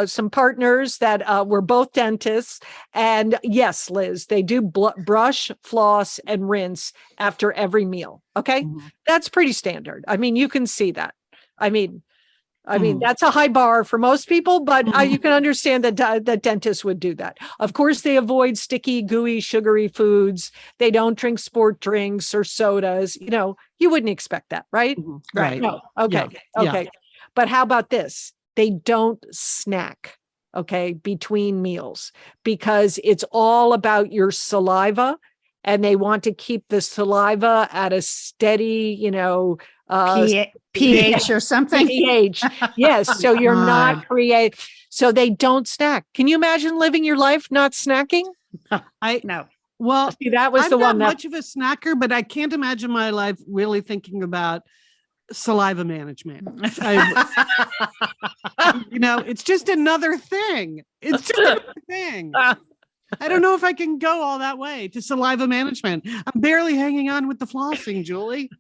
some partners that were both dentists, and yes, Liz, they do brush, floss, and rinse after every meal. Okay, that's pretty standard. I mean, you can see that. I mean, that's a high bar for most people, but you can understand that that dentists would do that. Of course, they avoid sticky, gooey, sugary foods. They don't drink sport drinks or sodas. You wouldn't expect that, right? Right. No. Okay. Yeah. Okay. But how about this? They don't snack, between meals, because it's all about your saliva, and they want to keep the saliva at a steady, pH or something. pH. Yes. So you're not creating. So they don't snack. Can you imagine living your life not snacking? No. Well, See, that was I'm the not one that. much of a snacker, but I can't imagine my life really thinking about saliva management. It's just another thing. It's just another thing. I don't know if I can go all that way to saliva management. I'm barely hanging on with the flossing, Julie.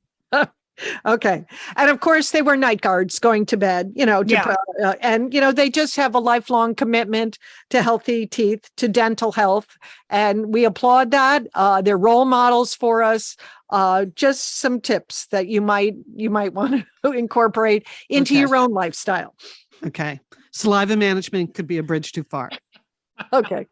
Okay. And of course, they wear night guards going to bed, they just have a lifelong commitment to healthy teeth, to dental health. And we applaud that. They're role models for us. Just some tips that you might want to incorporate into your own lifestyle. Okay. Saliva management could be a bridge too far. Okay.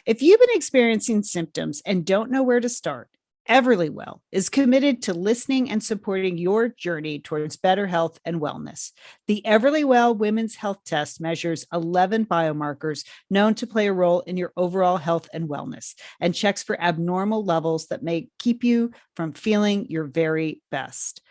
If you've been experiencing symptoms and don't know where to start, Everlywell is committed to listening and supporting your journey towards better health and wellness. The Everlywell Women's Health Test measures 11 biomarkers known to play a role in your overall health and wellness and checks for abnormal levels that may keep you from feeling your very best.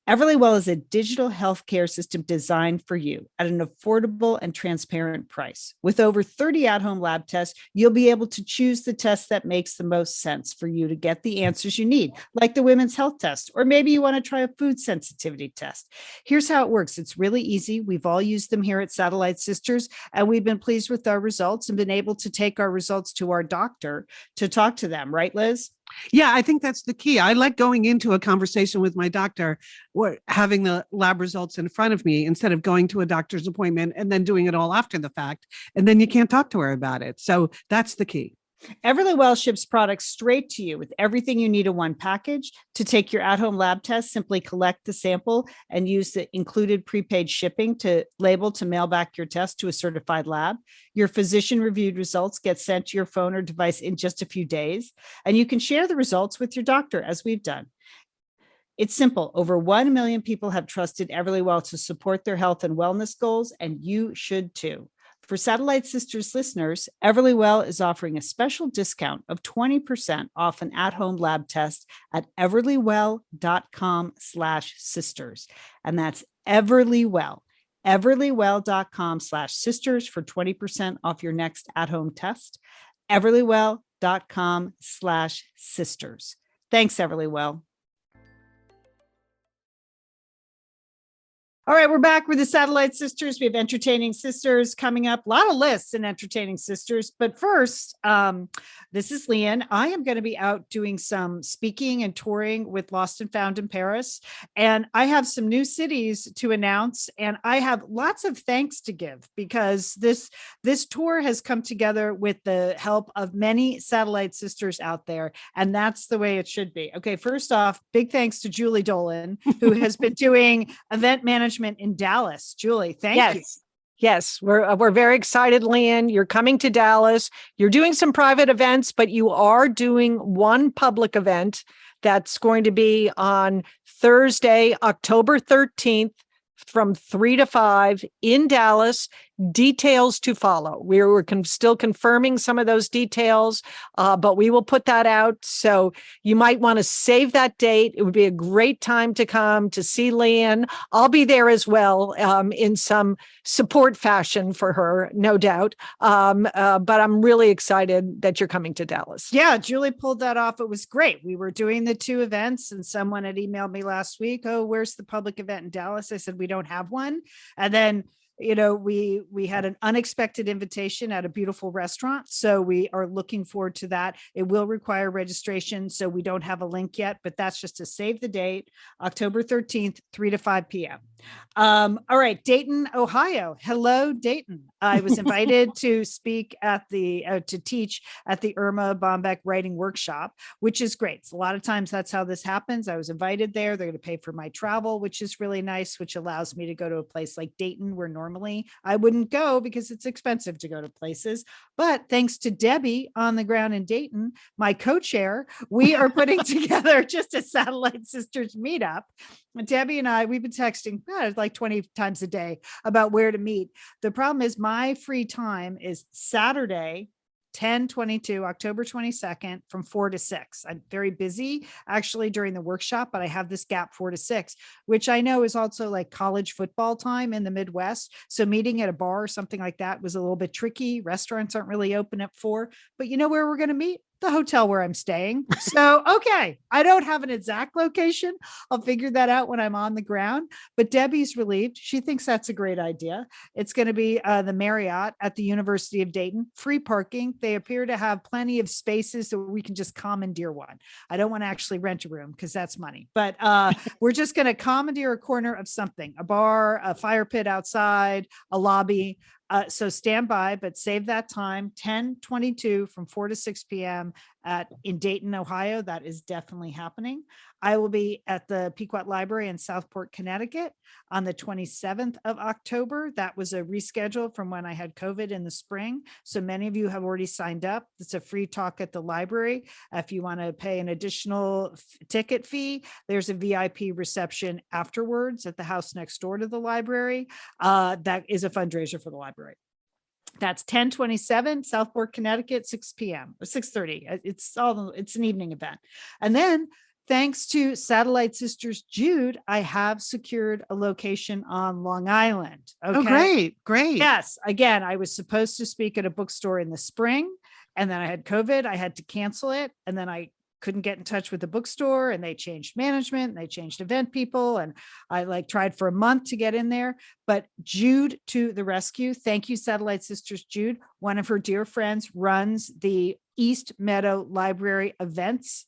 Everlywell is a digital healthcare system designed for you at an affordable and transparent price. With over 30 at-home lab tests, you'll be able to choose the test that makes the most sense for you to get the answers you need, like the women's health test, or maybe you want to try a food sensitivity test. Here's how it works. It's really easy. We've all used them here at Satellite Sisters, and we've been pleased with our results and been able to take our results to our doctor to talk to them. Right, Liz? Yeah, I think that's the key. I like going into a conversation with my doctor or having the lab results in front of me instead of going to a doctor's appointment and then doing it all after the fact. And then you can't talk to her about it. So that's the key. Everlywell ships products straight to you with everything you need in one package. To take your at-home lab test, simply collect the sample and use the included prepaid shipping to label to mail back your test to a certified lab. Your physician-reviewed results get sent to your phone or device in just a few days, and you can share the results with your doctor, as we've done. It's simple. Over 1 million people have trusted Everlywell to support their health and wellness goals, and you should too. For Satellite Sisters listeners, Everlywell is offering a special discount of 20% off an at-home lab test at everlywell.com/sisters. And that's Everlywell, everlywell.com/sisters for 20% off your next at-home test. Everlywell.com/sisters. Thanks, Everlywell. All right, we're back with the Satellite Sisters. We have Entertaining Sisters coming up. A lot of lists in Entertaining Sisters. But first, this is Leanne. I am going to be out doing some speaking and touring with Lost and Found in Paris. And I have some new cities to announce. And I have lots of thanks to give because this tour has come together with the help of many Satellite Sisters out there. And that's the way it should be. Okay, first off, big thanks to Julie Dolan, who has been doing event management in Dallas. Julie, thank you. Yes, we're very excited, Leanne. You're coming to Dallas. You're doing some private events, but you are doing one public event that's going to be on Thursday, October 13th from 3 to 5 in Dallas. Details to follow. We're still confirming some of those details, but we will put that out. So you might want to save that date. It would be a great time to come to see Leanne. I'll be there as well in some support fashion for her, no doubt. But I'm really excited that you're coming to Dallas. Yeah, Julie pulled that off. It was great. We were doing the two events and someone had emailed me last week, oh, where's the public event in Dallas? I said, we don't have one. And then we had an unexpected invitation at a beautiful restaurant. So we are looking forward to that. It will require registration. So we don't have a link yet, but that's just to save the date, October 13th, 3 to 5 p.m. All right. Dayton, Ohio. Hello, Dayton. I was invited to speak at to teach at the Irma Bombeck writing workshop, which is great. So a lot of times that's how this happens. I was invited there. They're going to pay for my travel, which is really nice, which allows me to go to a place like Dayton, where normally I wouldn't go because it's expensive to go to places. But thanks to Debbie on the ground in Dayton, my co-chair, we are putting together just a Satellite Sisters meetup. Debbie and I, we've been texting like 20 times a day about where to meet. The problem is my free time is Saturday, 10/22, October 22nd from 4 to 6. I'm very busy actually during the workshop, but I have this gap 4 to 6, which I know is also like college football time in the Midwest. So meeting at a bar or something like that was a little bit tricky. Restaurants aren't really open at 4, but you know where we're going to meet? the hotel where I'm staying. So, okay, I don't have an exact location. I'll figure that out when I'm on the ground. But Debbie's relieved. She thinks that's a great idea. It's going to be the Marriott at the University of Dayton, free parking. They appear to have plenty of spaces so we can just commandeer one. I don't want to actually rent a room because that's money, but we're just going to commandeer a corner of something, a bar, a fire pit outside, a lobby. So stand by, but save that time, 10/22 from 4 to 6 p.m. in Dayton, Ohio. That is definitely happening. I will be at the Pequot Library in Southport, Connecticut on the 27th of October. That was a reschedule from when I had COVID in the spring. So many of you have already signed up. It's a free talk at the library. If you want to pay an additional ticket fee, there's a VIP reception afterwards at the house next door to the library. That is a fundraiser for the library. That's 10/27 Southport, Connecticut, 6 p.m. or 6:30. It's an evening event. And then thanks to Satellite Sisters Jude, I have secured a location on Long Island. Okay. Oh, great. Yes. Again, I was supposed to speak at a bookstore in the spring, and then I had COVID. I had to cancel it. And then I couldn't get in touch with the bookstore, and they changed management, and they changed event people. And I tried for a month to get in there, but Jude to the rescue. Thank you, Satellite Sisters Jude. One of her dear friends runs the East Meadow Library events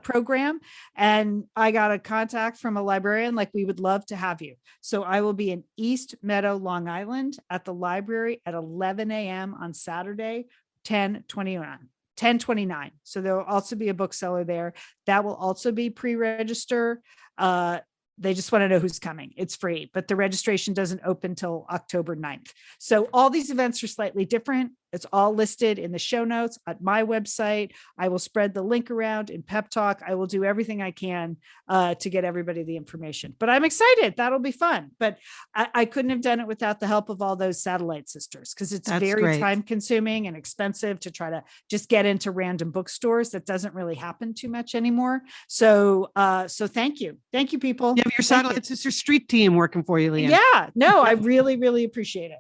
program. And I got a contact from a librarian, like, we would love to have you. So I will be in East Meadow, Long Island at the library at 11 a.m. on Saturday, 10/29. So there will also be a bookseller there. That will also be pre-register. They just want to know who's coming. It's free, but the registration doesn't open till October 9th. So all these events are slightly different. It's all listed in the show notes at my website. I will spread the link around in Pep Talk. I will do everything I can to get everybody the information, but I'm excited. That'll be fun. But I couldn't have done it without the help of all those Satellite Sisters, because it's That's very great. time consuming and expensive to try to just get into random bookstores. That doesn't really happen too much anymore. So thank you. Thank you, people. You have your Thank you. Satellite Sister Street team working for you, Leanne. Yeah, no, I really, really appreciate it.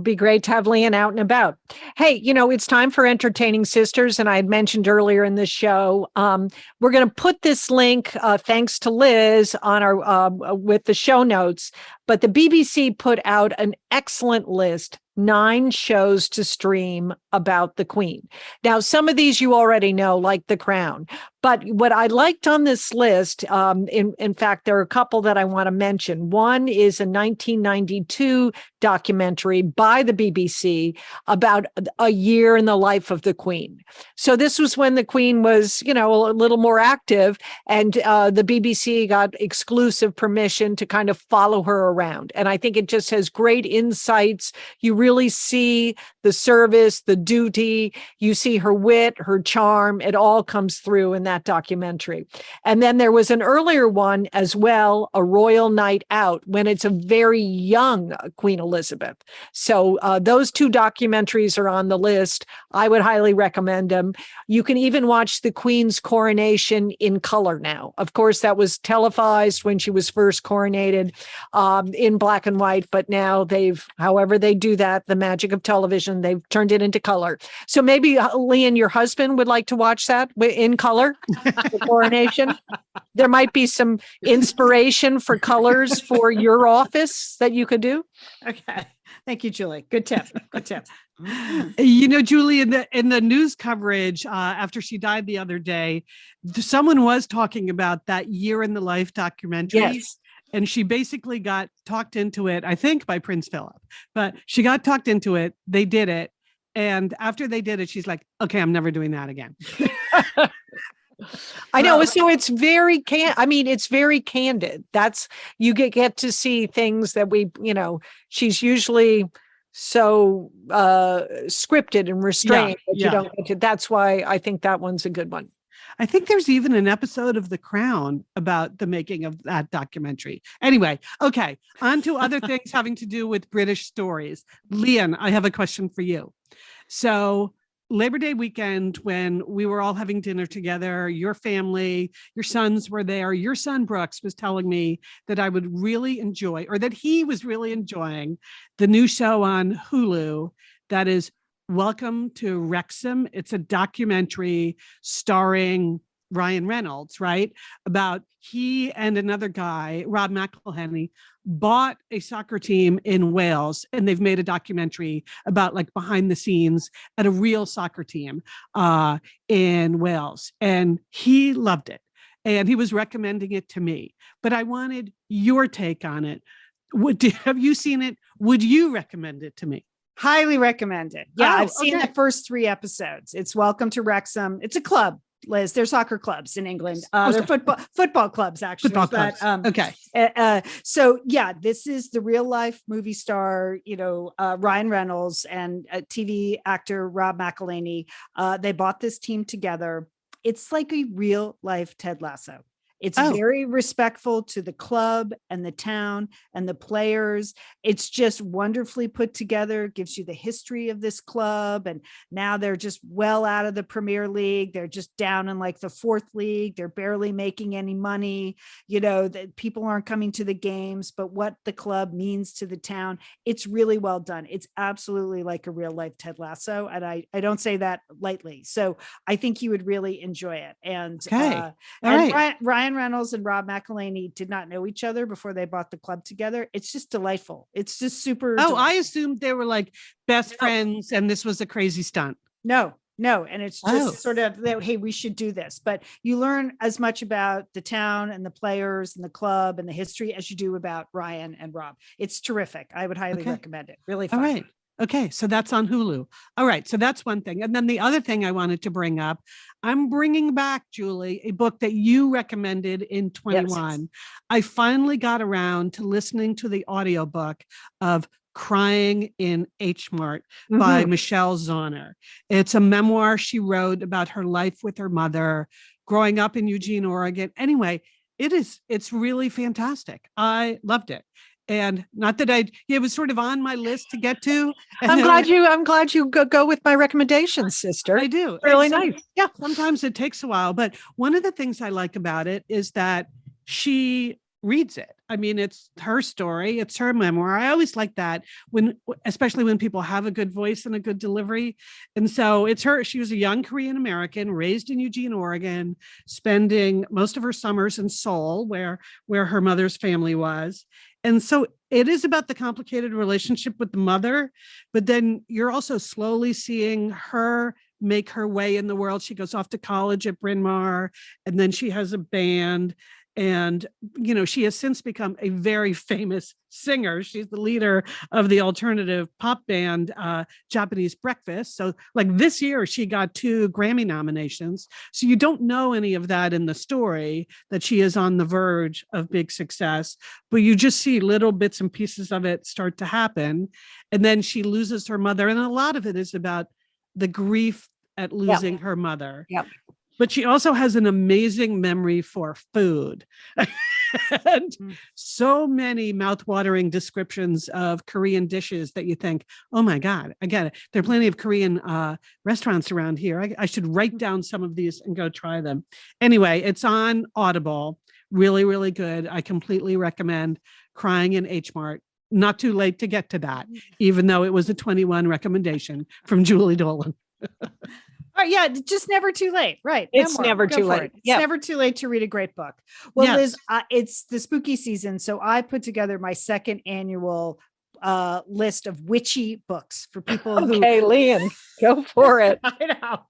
Be great to have Leanne out and about. Hey, it's time for Entertaining Sisters. And I had mentioned earlier in the show, we're going to put this link, thanks to Liz, on our with the show notes. But the BBC put out an excellent list, 9 shows to stream about the Queen. Now, some of these you already know, like The Crown. But what I liked on this list, in fact, there are a couple that I want to mention. One is a 1992 documentary by the BBC about a year in the life of the Queen. So this was when the Queen was, a little more active, and the BBC got exclusive permission to kind of follow her around. And I think it just has great insights. You really see the service, the duty, you see her wit, her charm. It all comes through in that documentary. And then there was an earlier one as well, A Royal Night Out, when it's a very young Queen Elizabeth. So those 2 documentaries are on the list. I would highly recommend them. You can even watch the Queen's coronation in color now. Of course, that was televised when she was first coronated in black and white, but now however they do that, the magic of television, they've turned it into color. So maybe Leanne, your husband, would like to watch that in color, the coronation. There might be some inspiration for colors for your office that you could do. Okay. Thank you, Julie. Good tip. Good tip. Julie, in the news coverage after she died the other day, someone was talking about that year in the life documentary. Yes. And she basically got talked into it, I think, by Prince Philip, but she got talked into it. They did it. And after they did it, she's like, okay, I'm never doing that again. I know. So it's very it's very candid. That's, you get to see things that she's usually so scripted and restrained that you don't get to. That's why I think that one's a good one. I think there's even an episode of The Crown about the making of that documentary. Anyway, okay, on to other things having to do with British stories. Leanne, I have a question for you. So Labor Day weekend, when we were all having dinner together, your family, your sons were there. Your son Brooks was telling me that I would really enjoy, or that he was really enjoying, the new show on Hulu that is Welcome to Wrexham. It's a documentary starring Ryan Reynolds, right? About he and another guy, Rob McElhenney, bought a soccer team in Wales, and they've made a documentary about like behind the scenes at a real soccer team in Wales. And he loved it. And he was recommending it to me. But I wanted your take on it. Have you seen it? Would you recommend it to me? Highly recommend it. Yeah, Oh, I've seen okay. the first 3 episodes. It's Welcome to Wrexham. It's a club, Liz. They're soccer clubs in England. They're football clubs, actually. Football clubs. Okay. So yeah, this is the real life movie star, Ryan Reynolds and TV actor Rob McElhenney. They bought this team together. It's like a real life Ted Lasso. It's very respectful to the club and the town and the players. It's just wonderfully put together, gives you the history of this club. And now they're just well out of the Premier League. They're just down in like the 4th league. They're barely making any money. That people aren't coming to the games, but what the club means to the town, it's really well done. It's absolutely like a real life Ted Lasso. And I don't say that lightly. So I think you would really enjoy it. And, All and right. Ryan Reynolds and Rob McElhenney did not know each other before they bought the club together. It's just delightful. It's just super. Oh, delightful. I assumed they were like best No. friends and this was a crazy stunt. No. And it's just Oh. sort of, hey, we should do this. But you learn as much about the town and the players and the club and the history as you do about Ryan and Rob. It's terrific. I would highly Okay. recommend it. Really All fun. right. Okay. So that's on Hulu. All right. So that's one thing. And then the other thing I wanted to bring up, I'm bringing back, Julie, a book that you recommended in 21. I finally got around to listening to the audiobook of Crying in H Mart by Michelle Zauner. It's a memoir she wrote about her life with her mother growing up in Eugene, Oregon. Anyway, it's really fantastic. I loved it. And not that it was sort of on my list to get to. I'm glad you go with my recommendations, sister. I do. Really And so- nice. Yeah. Sometimes it takes a while, but one of the things I like about it is that she reads it. I mean, it's her story, it's her memoir. I always like that especially when people have a good voice and a good delivery. And so it's her. She was a young Korean American raised in Eugene, Oregon, spending most of her summers in Seoul, where her mother's family was. And so it is about the complicated relationship with the mother, but then you're also slowly seeing her make her way in the world. She goes off to college at Bryn Mawr, and then she has a band. And, she has since become a very famous singer. She's the leader of the alternative pop band, Japanese Breakfast. So like this year, she got 2 Grammy nominations. So you don't know any of that in the story, that she is on the verge of big success, but you just see little bits and pieces of it start to happen. And then she loses her mother. And a lot of it is about the grief at losing her mother. Yep. But she also has an amazing memory for food. And so many mouthwatering descriptions of Korean dishes that you think, oh my God, I get it. There are plenty of Korean restaurants around here. I should write down some of these and go try them. Anyway, it's on Audible. Really, really good. I completely recommend Crying in H Mart. Not too late to get to that, even though it was a 21 recommendation from Julie Dolan. Oh, yeah, just never too late. Right. It's Memoir. never Go too for late. it. It's Yeah. never too late to read a great book. Well, Yes. Liz, it's the spooky season. So I put together my 2nd annual list of witchy books for people who. Okay, Leon, go for it. I know.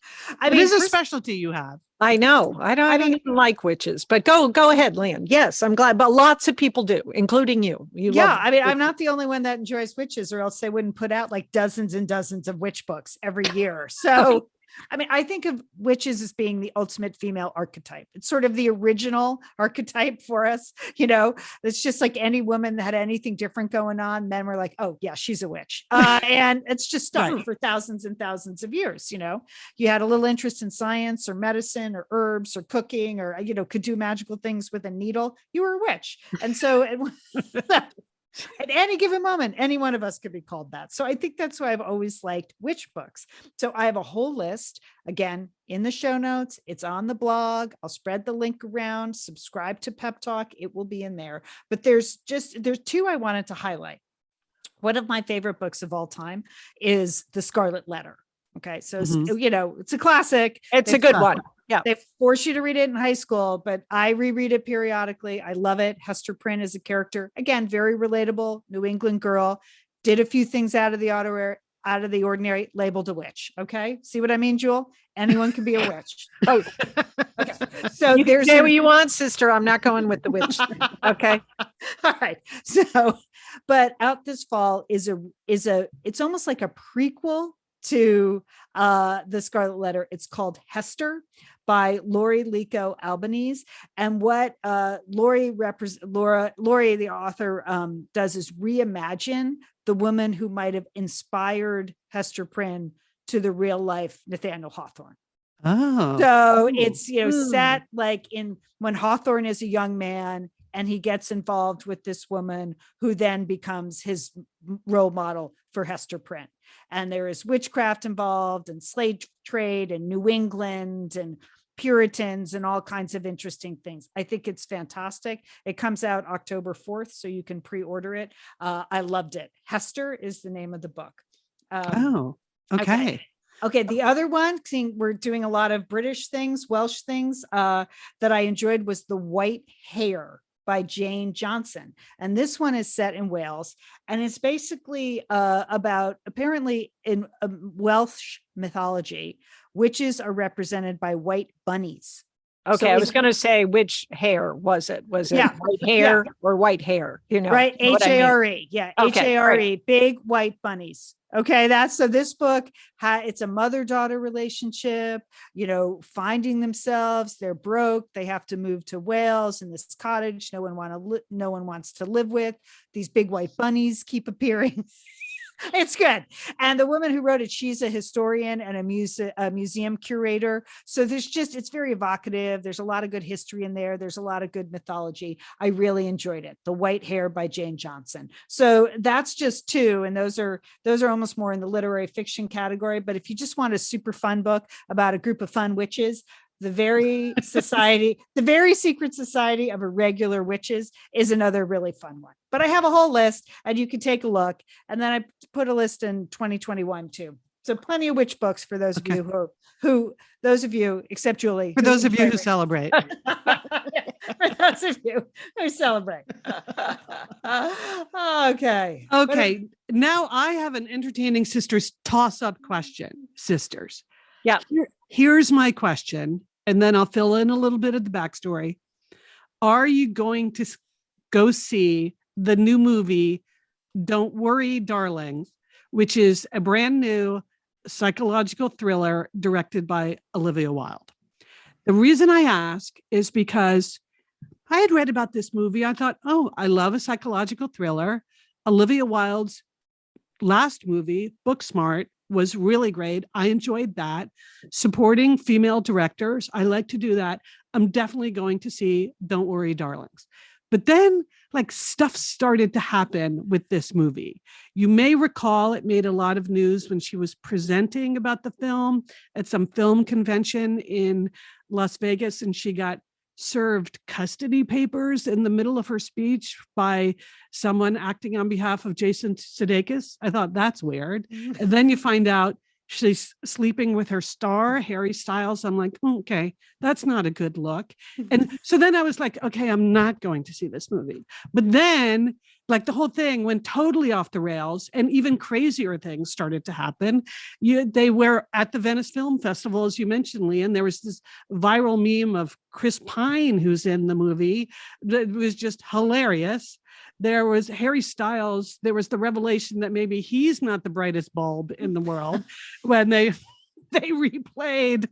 It is a first- specialty you have. I know. I don't even like witches, but go ahead, Leon. Yes, I'm glad. But lots of people do, including you. Yeah, I mean, I'm not the only one that enjoys witches, or else they wouldn't put out like dozens and dozens of witch books every year. So, I mean, I think of witches as being the ultimate female archetype. It's sort of the original archetype for us. It's just like any woman that had anything different going on. Men were like, oh yeah, she's a witch. And it's just stuck Right. for thousands and thousands of years. You had a little interest in science or medicine or herbs or cooking, or, could do magical things with a needle. You were a witch. And so at any given moment, any one of us could be called that. So I think that's why I've always liked witch books. So I have a whole list, again, in the show notes. It's on the blog. I'll spread the link around. Subscribe to Pep Talk. It will be in there. But there's 2 I wanted to highlight. One of my favorite books of all time is The Scarlet Letter Okay. So, Mhm. it's a classic. It's a They've- good one. They force you to read it in high school, but I reread it periodically. I love it. Hester Prynne is a character, again, very relatable, New England girl, did a few things out of the ordinary, labeled a witch. Okay. See what I mean, Jewel? Anyone can be a witch. Oh, Okay. So you can there's say a- what you want, sister. I'm not going with the witch thing. Okay. all right. So, but out this fall is it's almost like a prequel to the Scarlet Letter. It's called Hester by Lori Lico Albanese. And what Lori, the author, does is reimagine the woman who might have inspired Hester Prynne to the real life Nathaniel Hawthorne. Oh. So it's, Hmm. set like in when Hawthorne is a young man and he gets involved with this woman who then becomes his role model for Hester Prynne. And there is witchcraft involved and slave trade and New England and Puritans and all kinds of interesting things. I think it's fantastic. It comes out October 4th, so you can pre-order it. I loved it. Hester is the name of the book. Oh, okay. Okay, the other one, seeing we're doing a lot of British things, Welsh things, that I enjoyed was The White Hare by Jane Johnson. And this one is set in Wales. And it's basically about, apparently in Welsh mythology, witches are represented by white bunnies. Okay. So I was it's- going to say, which hair was it? Was it Yeah, white hair or white hair? Right, you know what I mean? H-A-R-E. Yeah, Okay, H-A-R-E, big white bunnies. Okay, so this book, it's a mother-daughter relationship, finding themselves, they're broke, they have to move to Wales in this cottage no one wants to live with. These big white bunnies keep appearing. It's good. And the woman who wrote it, she's a historian and a museum curator. So it's very evocative. There's a lot of good history in there. There's a lot of good mythology. I really enjoyed it. The White Hare by Jane Johnson. So that's just two. And those are almost more in the literary fiction category. But if you just want a super fun book about a group of fun witches, the very secret society of irregular witches is another really fun one. But I have a whole list and you can take a look. And then I put a list in 2021 too. So plenty of witch books for those of you those of you, except Julie. For those of you who enjoy celebrate. for those of you who celebrate. Okay. Okay. Now I have an entertaining sisters toss-up question, sisters. Yeah. Here's my question, and then I'll fill in a little bit of the backstory. Are you going to go see the new movie, Don't Worry, Darling, which is a brand new psychological thriller directed by Olivia Wilde? The reason I ask is because I had read about this movie. I thought, oh, I love a psychological thriller. Olivia Wilde's last movie, Booksmart, was really great. I enjoyed that. Supporting female directors, I like to do that. I'm definitely going to see Don't Worry, Darlings. But then stuff started to happen with this movie. You may recall it made a lot of news when she was presenting about the film at some film convention in Las Vegas, and she got served custody papers in the middle of her speech by someone acting on behalf of Jason Sudeikis. I thought that's weird. And then you find out she's sleeping with her star, Harry Styles. I'm like, okay, that's not a good look. And so then I was like, okay, I'm not going to see this movie. But then the whole thing went totally off the rails, and even crazier things started to happen. They were at the Venice Film Festival, as you mentioned, Lee, and there was this viral meme of Chris Pine, who's in the movie, that was just hilarious. There was Harry Styles. There was the revelation that maybe he's not the brightest bulb in the world when they replayed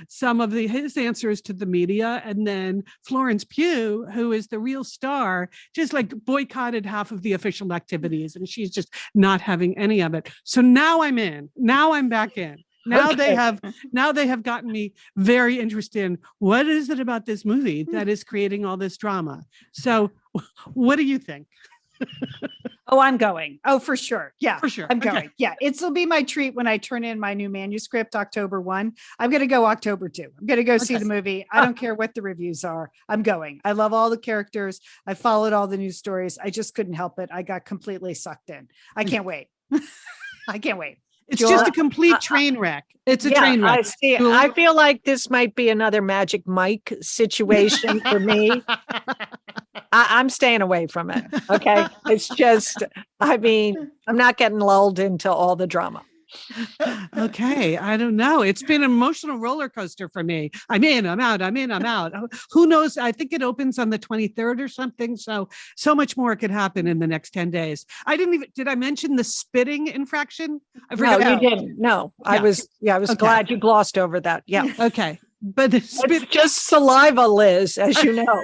some of his answers to the media. And then Florence Pugh, who is the real star, just boycotted half of the official activities, and she's just not having any of it. So now I'm in. Now I'm back in. Now they have gotten me very interested in what is it about this movie that is creating all this drama. So what do you think? Oh, I'm going. Oh, for sure. Yeah, For sure. I'm Okay. going. Yeah, it'll be my treat when I turn in my new manuscript, October 1. I'm going to go October 2. I'm going to go see Okay. the movie. I don't care what the reviews are. I'm going. I love all the characters. I followed all the news stories. I just couldn't help it. I got completely sucked in. I can't wait. I can't wait. It's Julie, just a complete train wreck. It's a train I wreck. see. Julie? I feel like this might be another Magic Mike situation for me. I'm staying away from it. Okay. It's just, I mean, I'm not getting lulled into all the drama. Okay, I don't know. It's been an emotional roller coaster for me. I'm in, I'm out, I'm in, I'm out. Who knows? I think it opens on the 23rd or something. So much more could happen in the next 10 days. Did I mention the spitting infraction? I No, forgot. you didn't. No, I was Okay. glad you glossed over that. Yeah. Okay. But the It's just saliva, Liz, as you know.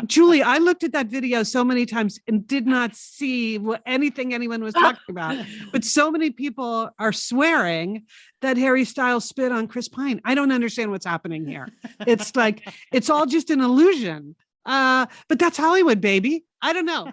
Julie, I looked at that video so many times and did not see anything anyone was talking about. But so many people are swearing that Harry Styles spit on Chris Pine. I don't understand what's happening here. It's like, it's all just an illusion. But that's Hollywood, baby. I don't know.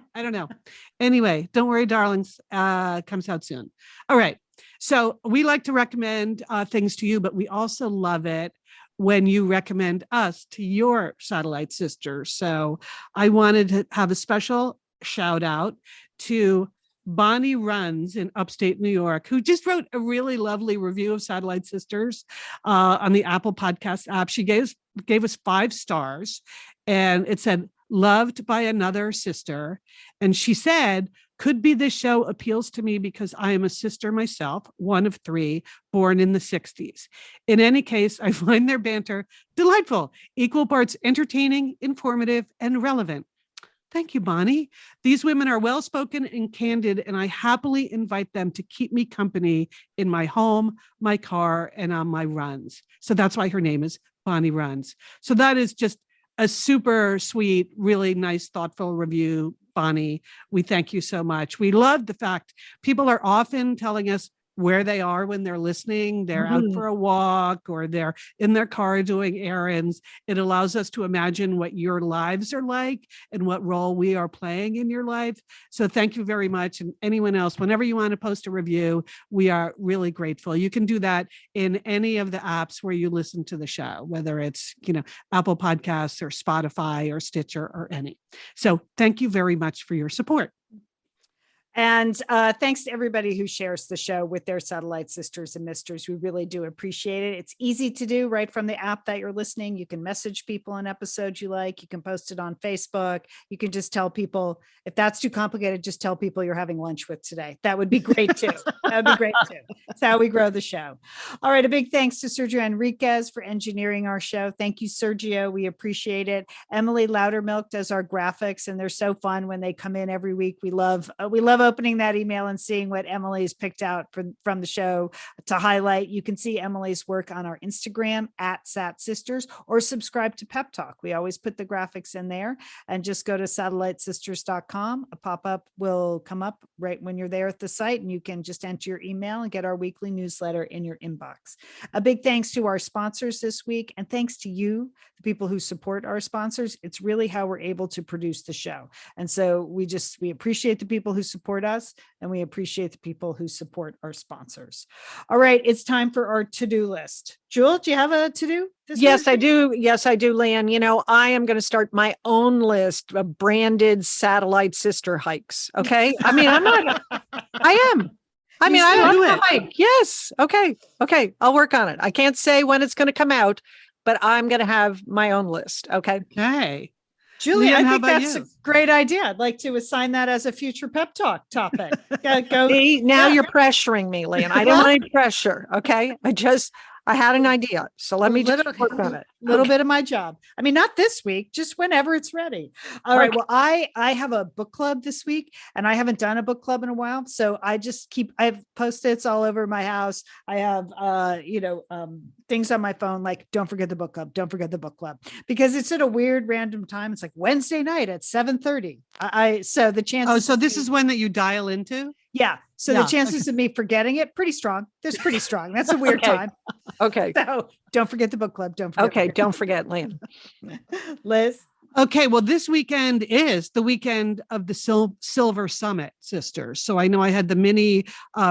Anyway, don't worry, darlings. Comes out soon. All right. So we like to recommend things to you, but we also love it when you recommend us to your satellite sisters. So I wanted to have a special shout out to Bonnie Runs in upstate New York, who just wrote a really lovely review of Satellite Sisters on the Apple Podcast app. She gave us 5 stars, and it said, "Loved by another sister." And she said, "Could be this show appeals to me because I am a sister myself, one of 3, born in the 60s. In any case, I find their banter delightful, equal parts entertaining, informative, and relevant." Thank you, Bonnie. These women are well-spoken and candid, and I happily invite them to keep me company in my home, my car, and on my runs. So that's why her name is Bonnie Runs. So that is just a super sweet, really nice, thoughtful review, Bonnie. We thank you so much. We love the fact people are often telling us where they are when they're listening. They're out for a walk or they're in their car doing errands. It allows us to imagine what your lives are like and what role we are playing in your life. So thank you very much. And anyone else, whenever you want to post a review, we are really grateful. You can do that in any of the apps where you listen to the show, whether it's, Apple Podcasts or Spotify or Stitcher or any. So thank you very much for your support. And thanks to everybody who shares the show with their satellite sisters and misters. We really do appreciate it. It's easy to do right from the app that you're listening. You can message people an episode you like. You can post it on Facebook. You can just tell people, if that's too complicated, just tell people you're having lunch with today. That would be great too. That would be great too. That's how we grow the show. All right. A big thanks to Sergio Enriquez for engineering our show. Thank you, Sergio. We appreciate it. Emily Loudermilk does our graphics, and they're so fun when they come in every week. We love opening that email and seeing what Emily's picked out from the show to highlight. You can see Emily's work on our Instagram @SatSisters, or subscribe to Pep Talk. We always put the graphics in there, and just go to satellitesisters.com. A pop-up will come up right when you're there at the site, and you can just enter your email and get our weekly newsletter in your inbox. A big thanks to our sponsors this week, and thanks to you, the people who support our sponsors. It's really how we're able to produce the show. And so we appreciate the people who support us, and we appreciate the people who support our sponsors. All right, it's time for our to-do list. Jewel, do you have a to-do this Yes, week? I do. Yes, I do, Leanne. I am going to start my own list of branded satellite sister hikes. Okay. I mean, I am. I mean, I should. love to hike. Yes. Okay. I'll work on it. I can't say when it's going to come out, but I'm going to have my own list. Okay. Okay. Julie, Leanne, I how think about that's you? a great idea. I'd like to assign that as a future Pep Talk topic. Go. See, now Yeah. you're pressuring me, Leanne. I don't want any pressure. Okay. I had an idea. So let me just work on it. Little bit of my job. I mean, not this week, just whenever it's ready. All right. Okay. Well, I have a book club this week, and I haven't done a book club in a while. So I have Post-its all over my house. I have, things on my phone, like, don't forget the book club. Don't forget the book club, because it's at a weird random time. It's like Wednesday night at 7:30. So the chances. Oh, so this is one that you dial into? Yeah. So Yeah, the chances of me forgetting it, pretty strong. That's pretty strong. That's a weird Okay. time. Okay. So don't forget the book club. Don't forget. Okay. Don't forget, Leanne. Liz. Okay, well, this weekend is the weekend of the Silver Summit Sisters. So I know I had the mini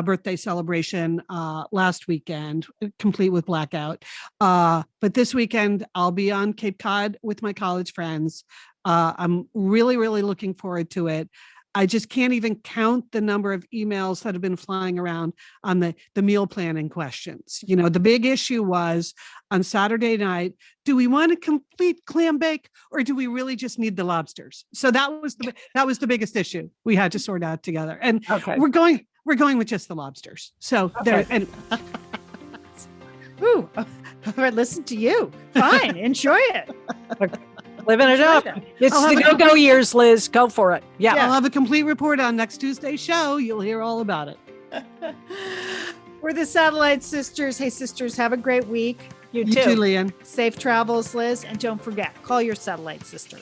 birthday celebration last weekend, complete with blackout. But this weekend, I'll be on Cape Cod with my college friends. I'm really, really looking forward to it. I just can't even count the number of emails that have been flying around on the meal planning questions. You know, the big issue was on Saturday night, do we want a complete clam bake or do we really just need the lobsters? So that was the biggest issue we had to sort out together. And Okay. we're going with just the lobsters. So there, and Ooh, all right, listen to you. Fine, enjoy it. Living it up. It's I'll the have a go-go years, Liz. Go for it. Yeah. I'll have a complete report on next Tuesday's show. You'll hear all about it. We're the Satellite Sisters. Hey, sisters, have a great week. You You too, too. Leanne. Safe travels, Liz. And don't forget, call your satellite sister.